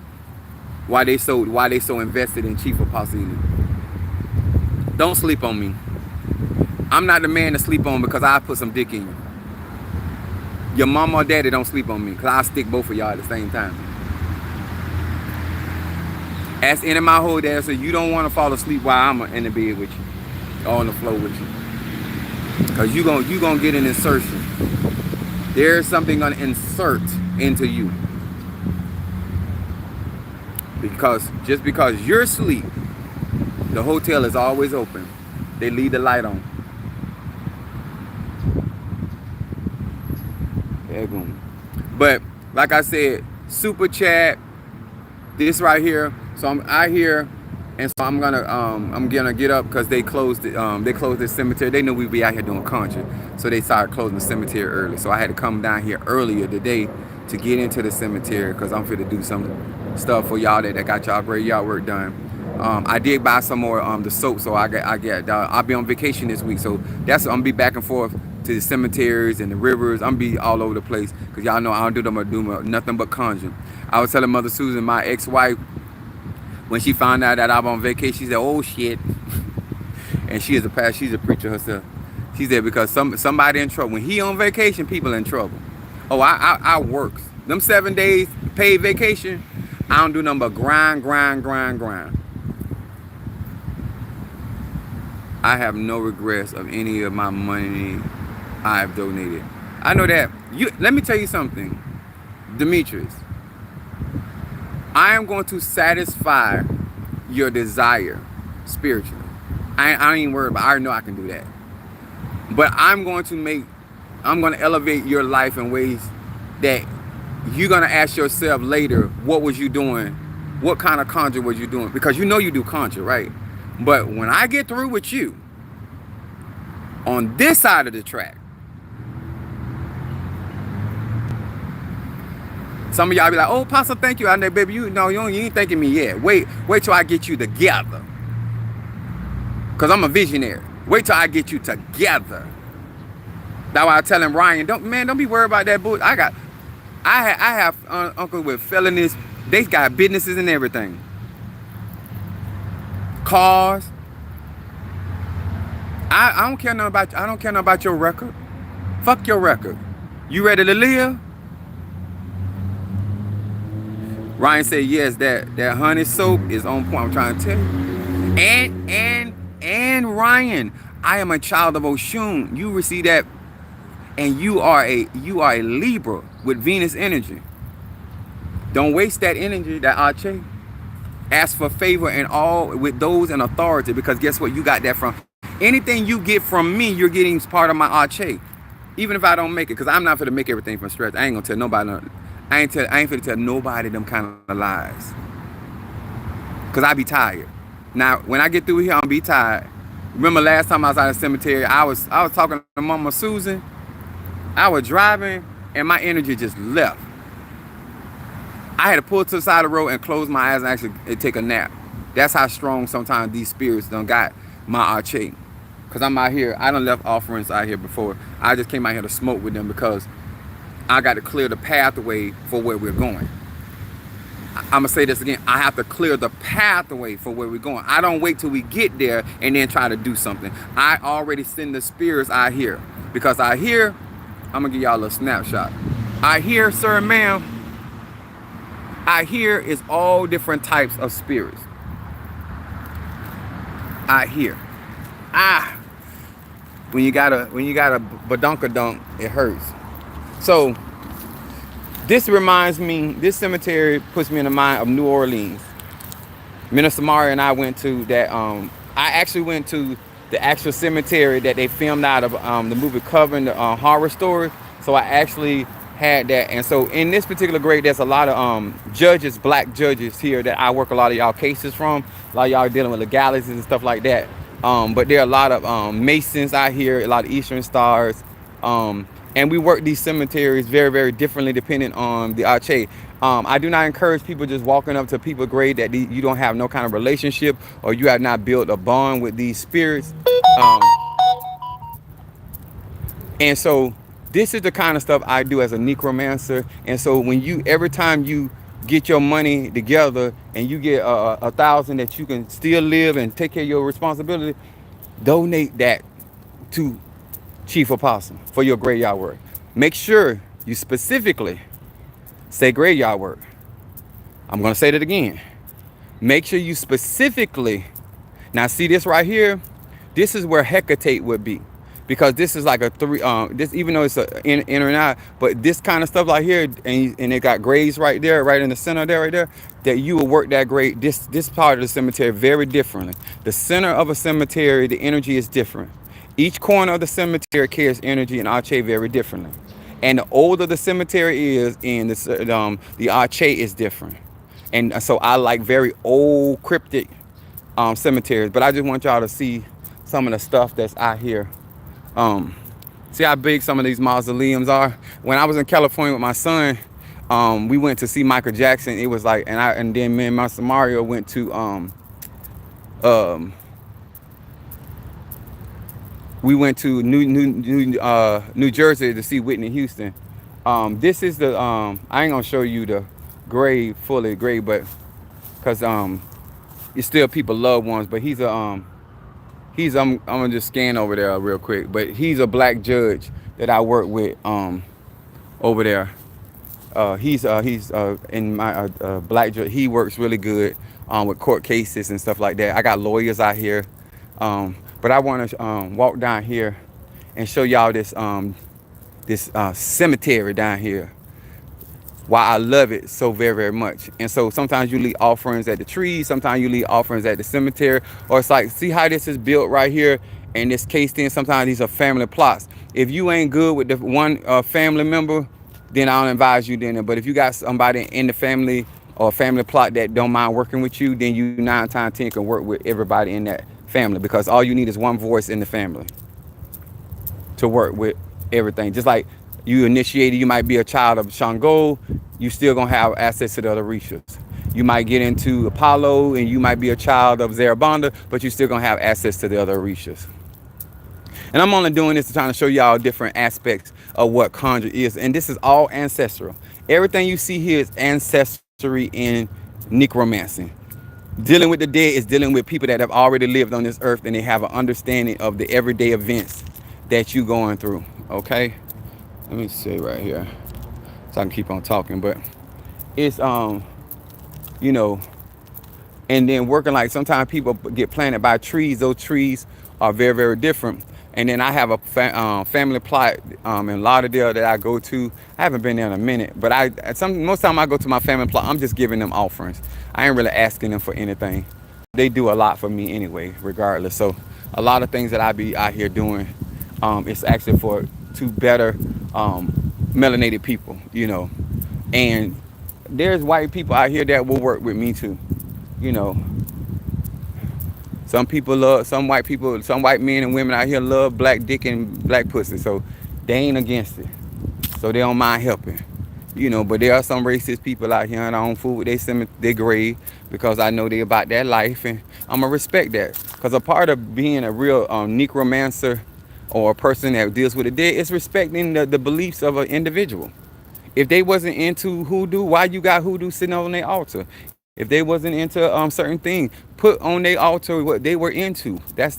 Why they so invested in Chief Apostle Ealy. Don't sleep on me. I'm not the man to sleep on because I put some dick in you. your mama or daddy don't sleep on me, because I'll stick both of y'all at the same time. Ask any of my whole dad, so you don't want to fall asleep while I'm in the bed with you, or on the floor with you. Because you gonna get an insertion. There's something gonna insert into you. Because just because you're asleep, the hotel is always open. They leave the light on. But like I said, super chat, this right here. So I'm out here, and so I'm gonna get up because they closed the cemetery. They knew we'd be out here doing concert, so they started closing the cemetery early. So I had to come down here earlier today to get into the cemetery because I'm fit to do some stuff for y'all that got y'all graveyard work done. I did buy some more the soap, so I'll be on vacation this week, so I'm gonna be back and forth to the cemeteries and the rivers. I'm be all over the place because y'all know I don't do nothing but conjuring. I was telling Mother Susan, my ex-wife, when she found out that I'm on vacation, she said, "Oh shit," and she's a preacher herself. She said because somebody in trouble. When he on vacation, people in trouble. Oh, I works them 7 days paid vacation. I don't do nothing but grind. I have no regrets of any of my money I've donated. I know that. Let me tell you something, Demetrius. I am going to satisfy your desire spiritually. I ain't worried about it. I already know I can do that. But I'm going to elevate your life in ways that you're going to ask yourself later, what was you doing? What kind of conjure was you doing? Because you know you do conjure, right? But when I get through with you, on this side of the track, some of y'all be like, "Oh, Pastor, thank you." I know, baby, you ain't thanking me yet. Wait till I get you together. Because I'm a visionary. Wait till I get you together. That's why I tell him, Ryan, don't be worried about that bull. I have uncles with felonies. They got businesses and everything. Cars. I don't care nothing about your record. Fuck your record. You ready to live? Ryan said yes, that honey soap is on point. I'm trying to tell you. And Ryan, I am a child of Oshun. You receive that, and you are a Libra with Venus energy. Don't waste that energy, that Ache. Ask for favor and all with those in authority, because guess what? You got that from anything you get from me. You're getting part of my Ache, even if I don't make it, because I'm not going to make everything from stretch. I ain't gonna tell nobody. I ain't finna tell nobody them kind of lies, because I be tired. Now, when I get through here, I'll be tired. Remember last time I was out of the cemetery, I was talking to Mama Susan. I was driving, and my energy just left. I had to pull to the side of the road and close my eyes and actually take a nap. That's how strong sometimes these spirits done got my Arche. Because I'm out here, I done left offerings out here before. I just came out here to smoke with them because I got to clear the pathway for where we're going. I'm going to say this again. I have to clear the pathway for where we're going. I don't wait till we get there and then try to do something. I already send the spirits out here. Because out here, I'm going to give y'all a snapshot. Out here, sir and ma'am, out here is all different types of spirits. Out here. When you got a badunkadunk, it hurts. So this cemetery puts me in the mind of New Orleans. Minister Mari and I went to that. I actually went to the actual cemetery that they filmed out of the movie Coven, the horror story. So I actually had that. And so in this particular grade, there's a lot of judges, black judges here that I work a lot of y'all cases from. A lot of y'all dealing with legalities and stuff like that. But there are a lot of Masons out here, a lot of Eastern Stars. And we work these cemeteries very, very differently depending on the Arche. I do not encourage people just walking up to people's grave that you don't have no kind of relationship or you have not built a bond with these spirits. And so this is the kind of stuff I do as a necromancer. And so every time you get your money together and you get 1,000 that you can still live and take care of your responsibility, donate that to Chief Apostle for your graveyard work. Make sure You specifically say graveyard work. I'm going to say that again. Make sure you specifically, now see this right here, this is where Hecate would be. Because this is like a three, this, even though it's a in and out, but this kind of stuff like here, and it got graves right there, right in the center there, right there, that you will work that grave, this part of the cemetery very differently. The center of a cemetery, the energy is different. Each corner of the cemetery carries energy and arche very differently. And the older the cemetery is, and the arche is different. And so I like very old cryptic cemeteries, but I just want y'all to see some of the stuff that's out here. See how big some of these mausoleums are. When I was in California with my son, we went to see Michael Jackson. It was like, and then me and my son Mario went to we went to New Jersey to see Whitney Houston. This is the I ain't gonna show you the grave fully grave, but because it's still people loved ones. But he's a I'm gonna just scan over there real quick. But he's a black judge that I work with over there. He's in my black judge. He works really good with court cases and stuff like that. I got lawyers out here, but I want to walk down here and show y'all this cemetery down here. Why I love it so very, very much. And so sometimes you leave offerings at the trees, sometimes you leave offerings at the cemetery, or it's like, see how this is built right here and this cased in. Sometimes these are family plots. If you ain't good with the one family member, then I don't advise you then. But if you got somebody in the family or family plot that don't mind working with you, then you 9 times 10 can work with everybody in that family, because all you need is one voice in the family to work with everything. Just like you initiated, you might be a child of Shango, you still gonna have access to the other Rishas. You might get into Apollo and you might be a child of Zarabanda, but you still gonna have access to the other Rishas. And I'm only doing this to try to show y'all different aspects of what conjure is. And this is all ancestral. Everything you see here is ancestry in necromancy. Dealing with the dead is dealing with people that have already lived on this earth and they have an understanding of the everyday events that you going through, okay? Let me see right here so I can keep on talking. But it's you know, and then working, like sometimes people get planted by trees. Those trees are very, very different. And then I have a family plot in Lauderdale that I go to. I haven't been there in a minute, but most time I go to my family plot, I'm just giving them offerings. I ain't really asking them for anything. They do a lot for me anyway, regardless. So a lot of things that I be out here doing, it's actually to better melanated people, you know. And there's white people out here that will work with me too, you know. Some white men and women out here love black dick and black pussy, so they ain't against it. So they don't mind helping, you know. But there are some racist people out here, and I don't fool with their grave, because I know they about that life, and I'm gonna respect that. Because a part of being a real necromancer or a person that deals with the dead is respecting the beliefs of an individual. If they wasn't into hoodoo, why you got hoodoo sitting on their altar? If they wasn't into certain things, put on their altar what they were into. That's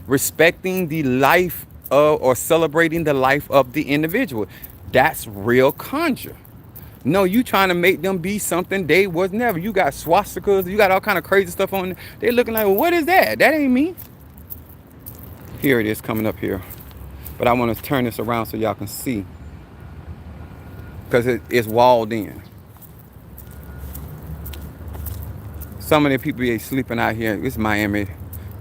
respecting the life of, or celebrating the life of the individual. That's real conjure. No, you trying to make them be something they was never. You got swastikas, you got all kind of crazy stuff on there. They looking like, well, what is that? That ain't me. Here it is coming up here. But I want to turn this around so y'all can see. Because it's walled in. Some of the people be sleeping out here. It's Miami.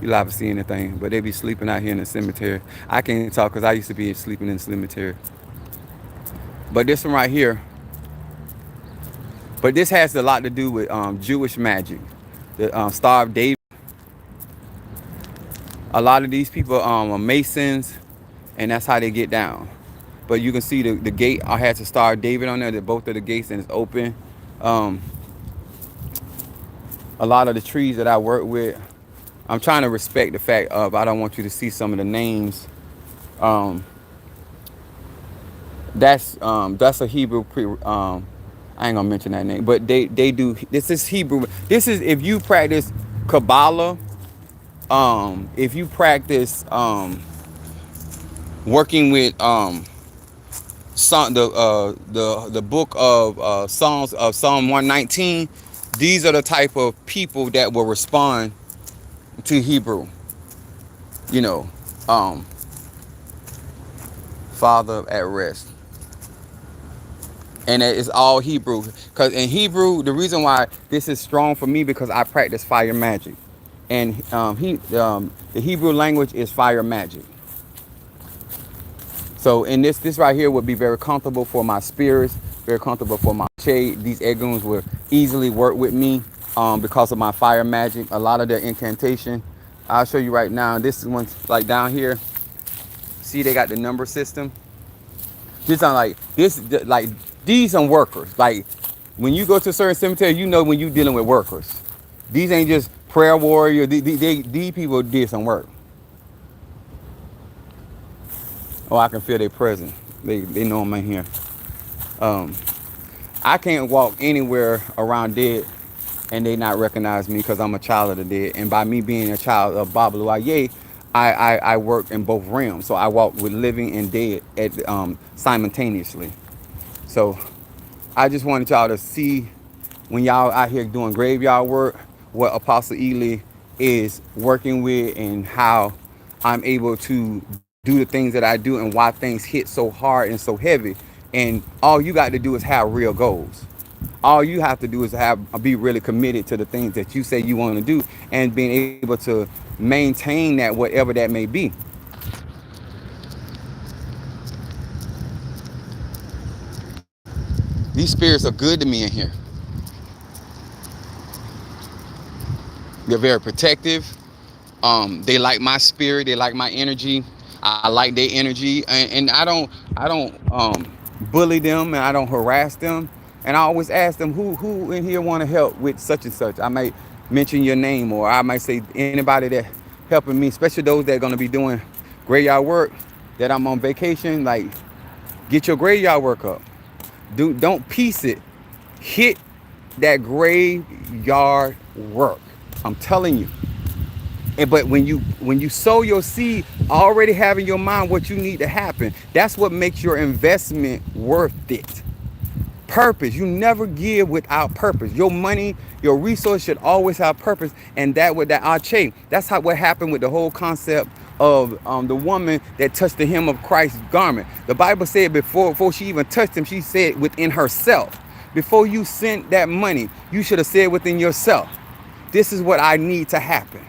You liable to see anything. But they be sleeping out here in the cemetery. I can't talk because I used to be sleeping in the cemetery. But this one right here. But this has a lot to do with Jewish magic. The Star of David. A lot of these people are Masons. And that's how they get down. But you can see the gate has a Star of David on there. That both of the gates, and it's open. A lot of the trees that I work with, I'm trying to respect the fact of I don't want you to see some of the names. That's a Hebrew I ain't gonna mention that name, but they do. This is Hebrew. This is if you practice Kabbalah, if you practice working with the book of Psalms of Psalm 119. These are the type of people that will respond to Hebrew. You know, um, Father at rest, and it's all Hebrew. Because in Hebrew, the reason why this is strong for me because I practice fire magic, and the Hebrew language is fire magic. So in this right here would be very comfortable for my spirits, very comfortable for my shade. These egoons will easily work with me because of my fire magic. A lot of their incantation. I'll show you right now. This is one like down here. See, they got the number system. This on like this like these are workers. Like when you go to a certain cemetery, you know when you dealing with workers. These ain't just prayer warrior. These people did some work. Oh, I can feel their presence. They know I'm in here. Um, I can't walk anywhere around dead and they not recognize me because I'm a child of the dead. And by me being a child of Babaluaye, I work in both realms. So I walk with living and dead simultaneously. So I just wanted y'all to see when y'all out here doing graveyard work, what Apostle Ealy is working with and how I'm able to do the things that I do and why things hit so hard and so heavy. And all you got to do is have real goals. All you have to do is be really committed to the things that you say you want to do and being able to maintain that whatever that may be. These spirits are good to me in here. They're very protective. They like my spirit. They like my energy. I like their energy, and I don't bully them and I don't harass them. And I always ask them who in here want to help with such and such. I might mention your name, or I might say anybody that helping me, especially those that are gonna be doing graveyard work. That I'm on vacation, like get your graveyard work up. Don't piece it. Hit that graveyard work. I'm telling you. But when you sow your seed, already have in your mind what you need to happen. That's what makes your investment worth it. Purpose. You never give without purpose. Your money, your resource should always have purpose. And that with that ache. That's what happened with the whole concept of the woman that touched the hem of Christ's garment. The Bible said before she even touched him, she said within herself. Before you sent that money, you should have said within yourself, this is what I need to happen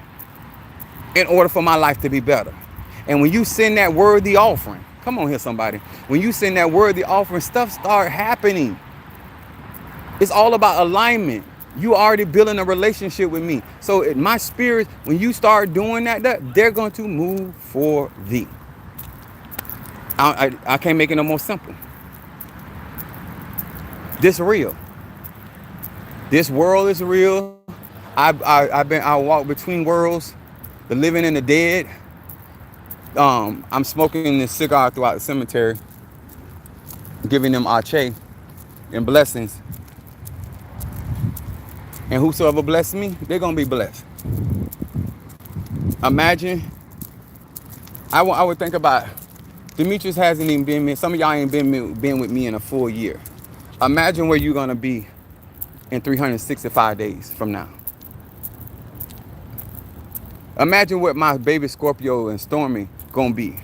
in order for my life to be better. And when you send that worthy offering, come on here somebody, when you send that worthy offering, stuff start happening. It's all about alignment. You already building a relationship with me. So my spirit, when you start doing that, they're going to move for thee. I can't make it no more simple. This real. This world is real. I walk between worlds, the living and the dead. I'm smoking this cigar throughout the cemetery, giving them ache and blessings. And whosoever bless me, they're gonna be blessed. Imagine, I would think about, Demetrius hasn't even been, some of y'all ain't been with me in a full year. Imagine where you're gonna be in 365 days from now. Imagine what my baby Scorpio and Stormy gonna be.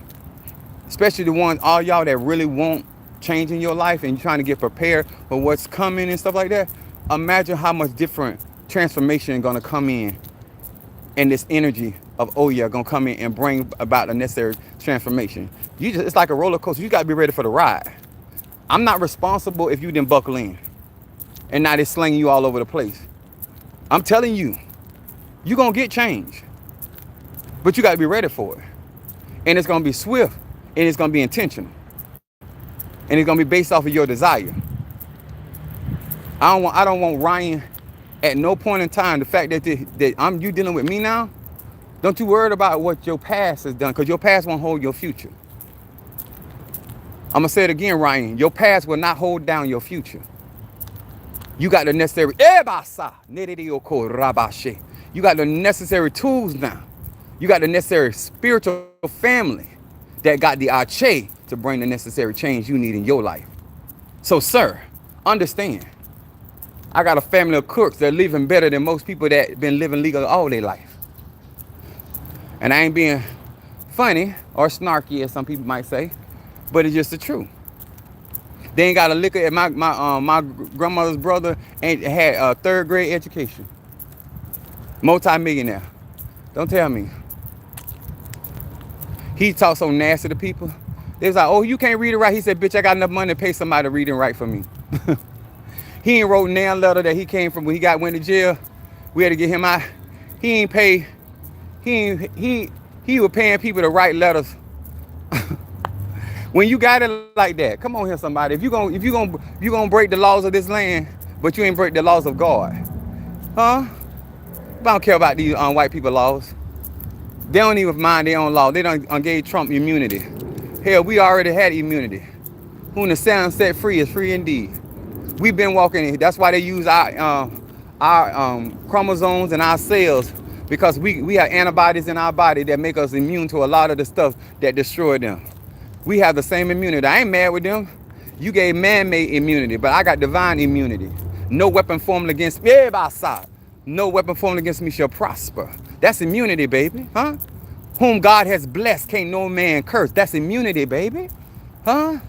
Especially the ones, all y'all that really want change in your life and you're trying to get prepared for what's coming and stuff like that. Imagine how much different transformation gonna come in, and this energy of Oya gonna come in and bring about the necessary transformation. It's like a roller coaster. You gotta be ready for the ride. I'm not responsible if you didn't buckle in and now they're slinging you all over the place. I'm telling you, you're gonna get change, but you gotta be ready for it. And it's gonna be swift, and it's gonna be intentional, and it's gonna be based off of your desire. I don't want Ryan at no point in time, the fact that you dealing with me now, don't you worry about what your past has done, because your past won't hold your future. I'm gonna say it again, Ryan. Your past will not hold down your future. You got the necessary, you got the necessary tools now. You got the necessary spiritual family that got the ache to bring the necessary change you need in your life. So, sir, understand, I got a family of crooks that are living better than most people that been living legal all their life. And I ain't being funny or snarky, as some people might say, but it's just the truth. They ain't got a liquor. At my grandmother's brother ain't had a third grade education, multi-millionaire. Don't tell me. He talks so nasty to people. They was like, oh, you can't read and write. He said, bitch, I got enough money to pay somebody to read and write for me. He ain't wrote nail letter that he came from when he went to jail. We had to get him out. He ain't pay. He was paying people to write letters. When you got it like that, come on here, somebody. If you gonna break the laws of this land, but you ain't break the laws of God, huh? I don't care about these white people laws. They don't even mind their own law. They don't gave Trump immunity. Hell, we already had immunity. Whom the Son set free is free indeed. We've been walking. That's why they use our chromosomes and our cells, because we have antibodies in our body that make us immune to a lot of the stuff that destroy them. We have the same immunity. I ain't mad with them. You gave man-made immunity, but I got divine immunity. No weapon formed against me. No weapon formed against me shall prosper. That's immunity, baby. Huh? Whom God has blessed, can't no man curse. That's immunity, baby. Huh?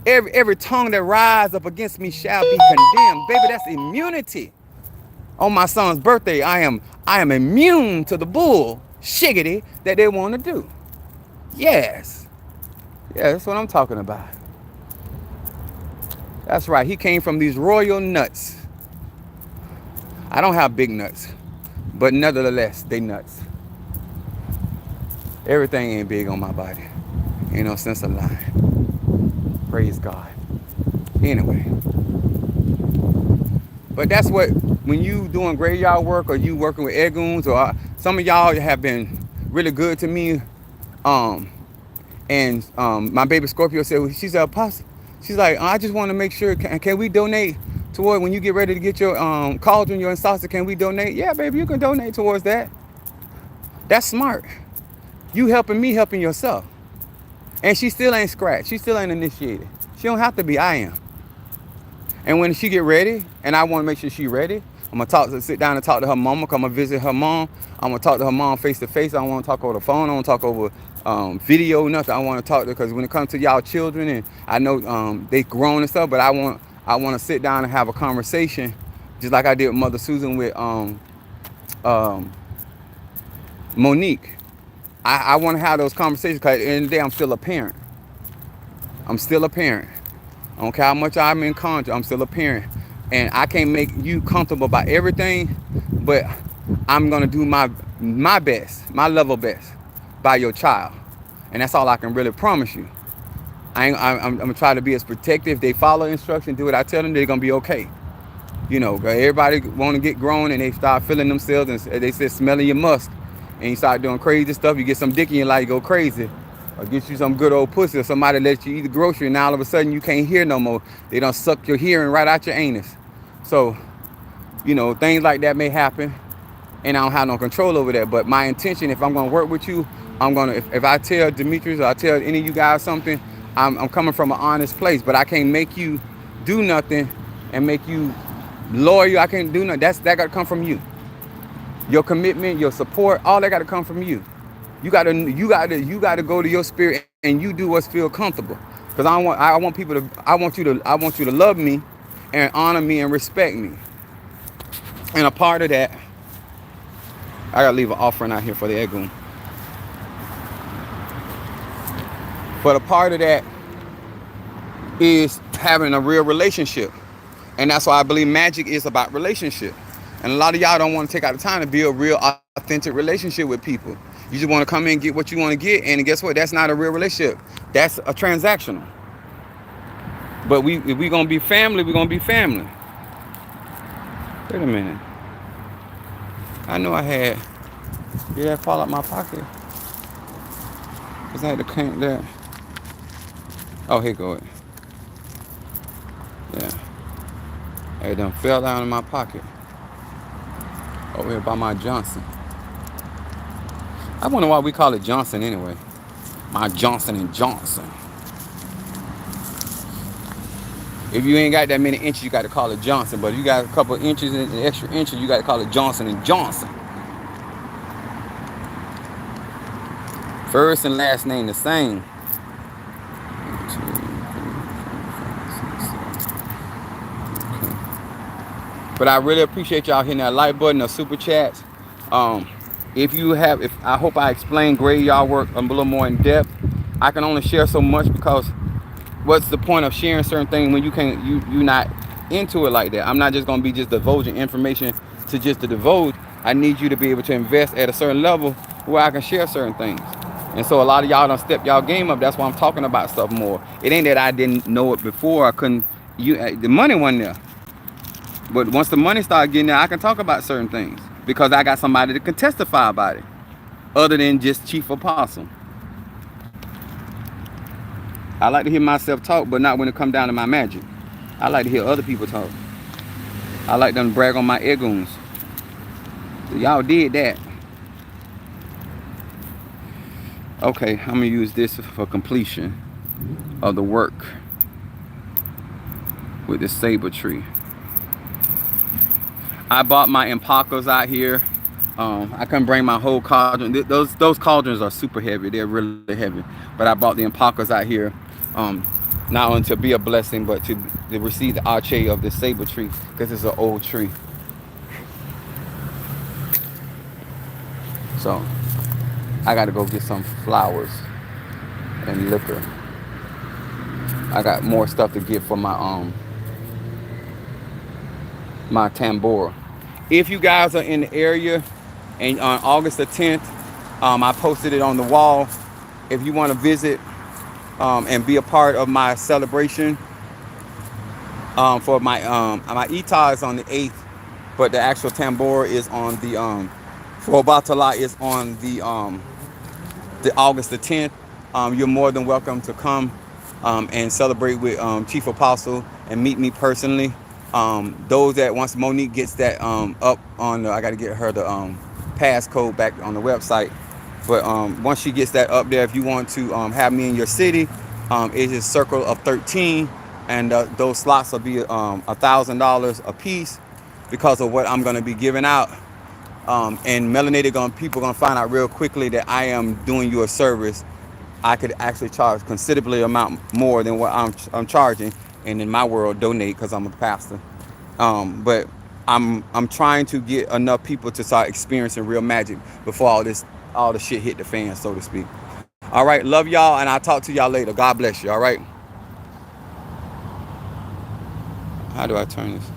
Every tongue that rise up against me shall be condemned. Baby, that's immunity. On my son's birthday, I am immune to the bull shiggity that they want to do. Yes. Yeah, that's what I'm talking about. That's right. He came from these royal nuts. I don't have big nuts, but nevertheless, they nuts. Everything ain't big on my body. Ain't no sense of lying. Praise God. Anyway. But that's what, when you doing graveyard work or you working with egoons, or some of y'all have been really good to me. And my baby Scorpio said, she's an apostle. She's like, I just want to make sure, can we donate toward, when you get ready to get your cauldron, your saucer, can we donate? Yeah, baby, you can donate towards that. That's smart. You helping me, helping yourself. And she still ain't scratched. She still ain't initiated. She don't have to be, I am. And when she get ready, and I want to make sure she ready, I'm going to sit down and talk to her mama, come and visit her mom. I'm going to talk to her mom face to face. I don't want to talk over the phone. I don't want to talk over video, nothing. I want to talk to her, because when it comes to y'all children, and I know they grown and stuff, but I want to sit down and have a conversation, just like I did with Mother Susan with Monique. I want to have those conversations, because at the end of the day, I'm still a parent. I'm still a parent. I don't care how much I'm in contact, I'm still a parent. And I can't make you comfortable about everything, but I'm going to do my best, my level best by your child. And that's all I can really promise you. I'm going to try to be as protective. If they follow instruction, do what I tell them, they're going to be okay. You know, everybody want to get grown, and they start feeling themselves, and they say smelling your musk. And you start doing crazy stuff, you get some dick in your life, you go crazy. Or get you some good old pussy, or somebody let you eat the grocery, and now all of a sudden you can't hear no more. They done suck your hearing right out your anus. So, you know, things like that may happen, and I don't have no control over that. But my intention, if I'm going to work with you, I'm going to, if I tell Demetrius or I tell any of you guys something, I'm coming from an honest place. But I can't make you do nothing and make you loyal. I can't do nothing. That got to come from you. Your commitment, your support, all that got to come from you. You gotta go to your spirit, and you do what's feel comfortable. Because I want you to love me and honor me and respect me. And a part of that, I gotta leave an offering out here for the Egun. But a part of that is having a real relationship. And that's why I believe magic is about relationship. And a lot of y'all don't want to take out the time to build real authentic relationship with people. You just want to come in and get what you want to get, and guess what? That's not a real relationship. That's a transactional. But if we gonna be family, we're gonna be family. Wait a minute. I know I had. Did that fall out my pocket? Cause I had to crank that. Oh, here go it. Yeah. It done fell down in my pocket. Over here by my Johnson. I wonder why we call it Johnson anyway. My Johnson and Johnson. If you ain't got that many inches, you got to call it Johnson. But if you got a couple of inches and extra inches, you got to call it Johnson and Johnson. First and last name the same. But I really appreciate y'all hitting that like button or super chats. Um, if I hope I explained graveyard work a little more in depth. I can only share so much because what's the point of sharing certain things when you not into it like that? I'm not just gonna be just divulging information to just to divulge. I need you to be able to invest at a certain level where I can share certain things. And so a lot of y'all don't step y'all game up. That's why I'm talking about stuff more. It ain't that I didn't know it before. I couldn't. The money wasn't there. But once the money started getting there, I can talk about certain things because I got somebody that can testify about it, other than just Chief Apostle. I like to hear myself talk, but not when it comes down to my magic. I like to hear other people talk. I like them to brag on my egoons. So y'all did that. Okay, I'm gonna use this for completion of the work with the saber tree. I bought my impacas out here. I couldn't bring my whole cauldron. Those cauldrons are super heavy. They're really heavy. But I bought the impacas out here, not only to be a blessing, but to receive the arche of this saber tree because it's an old tree. So I got to go get some flowers and liquor. I got more stuff to get for my tambora. If you guys are in the area, and on August the 10th, I posted it on the wall. If you want to visit and be a part of my celebration, for my Ita is on the 8th, but the actual tambora is on the for Batala is on the August the 10th. You're more than welcome to come and celebrate with Chief Apostle and meet me personally. Those that once Monique gets that up on I got to get her the passcode back on the website. But once she gets that up there, if you want to have me in your city, it is Circle of 13, and those slots will be $1,000 a piece because of what I'm going to be giving out. And melanated people gonna find out real quickly that I am doing you a service. I could actually charge considerably amount more than what I'm charging, and in my world donate because I'm a pastor. But I'm trying to get enough people to start experiencing real magic before all the shit hit the fan, so to speak. All right, love y'all, and I'll talk to y'all later. God bless you. All right. How do I turn this?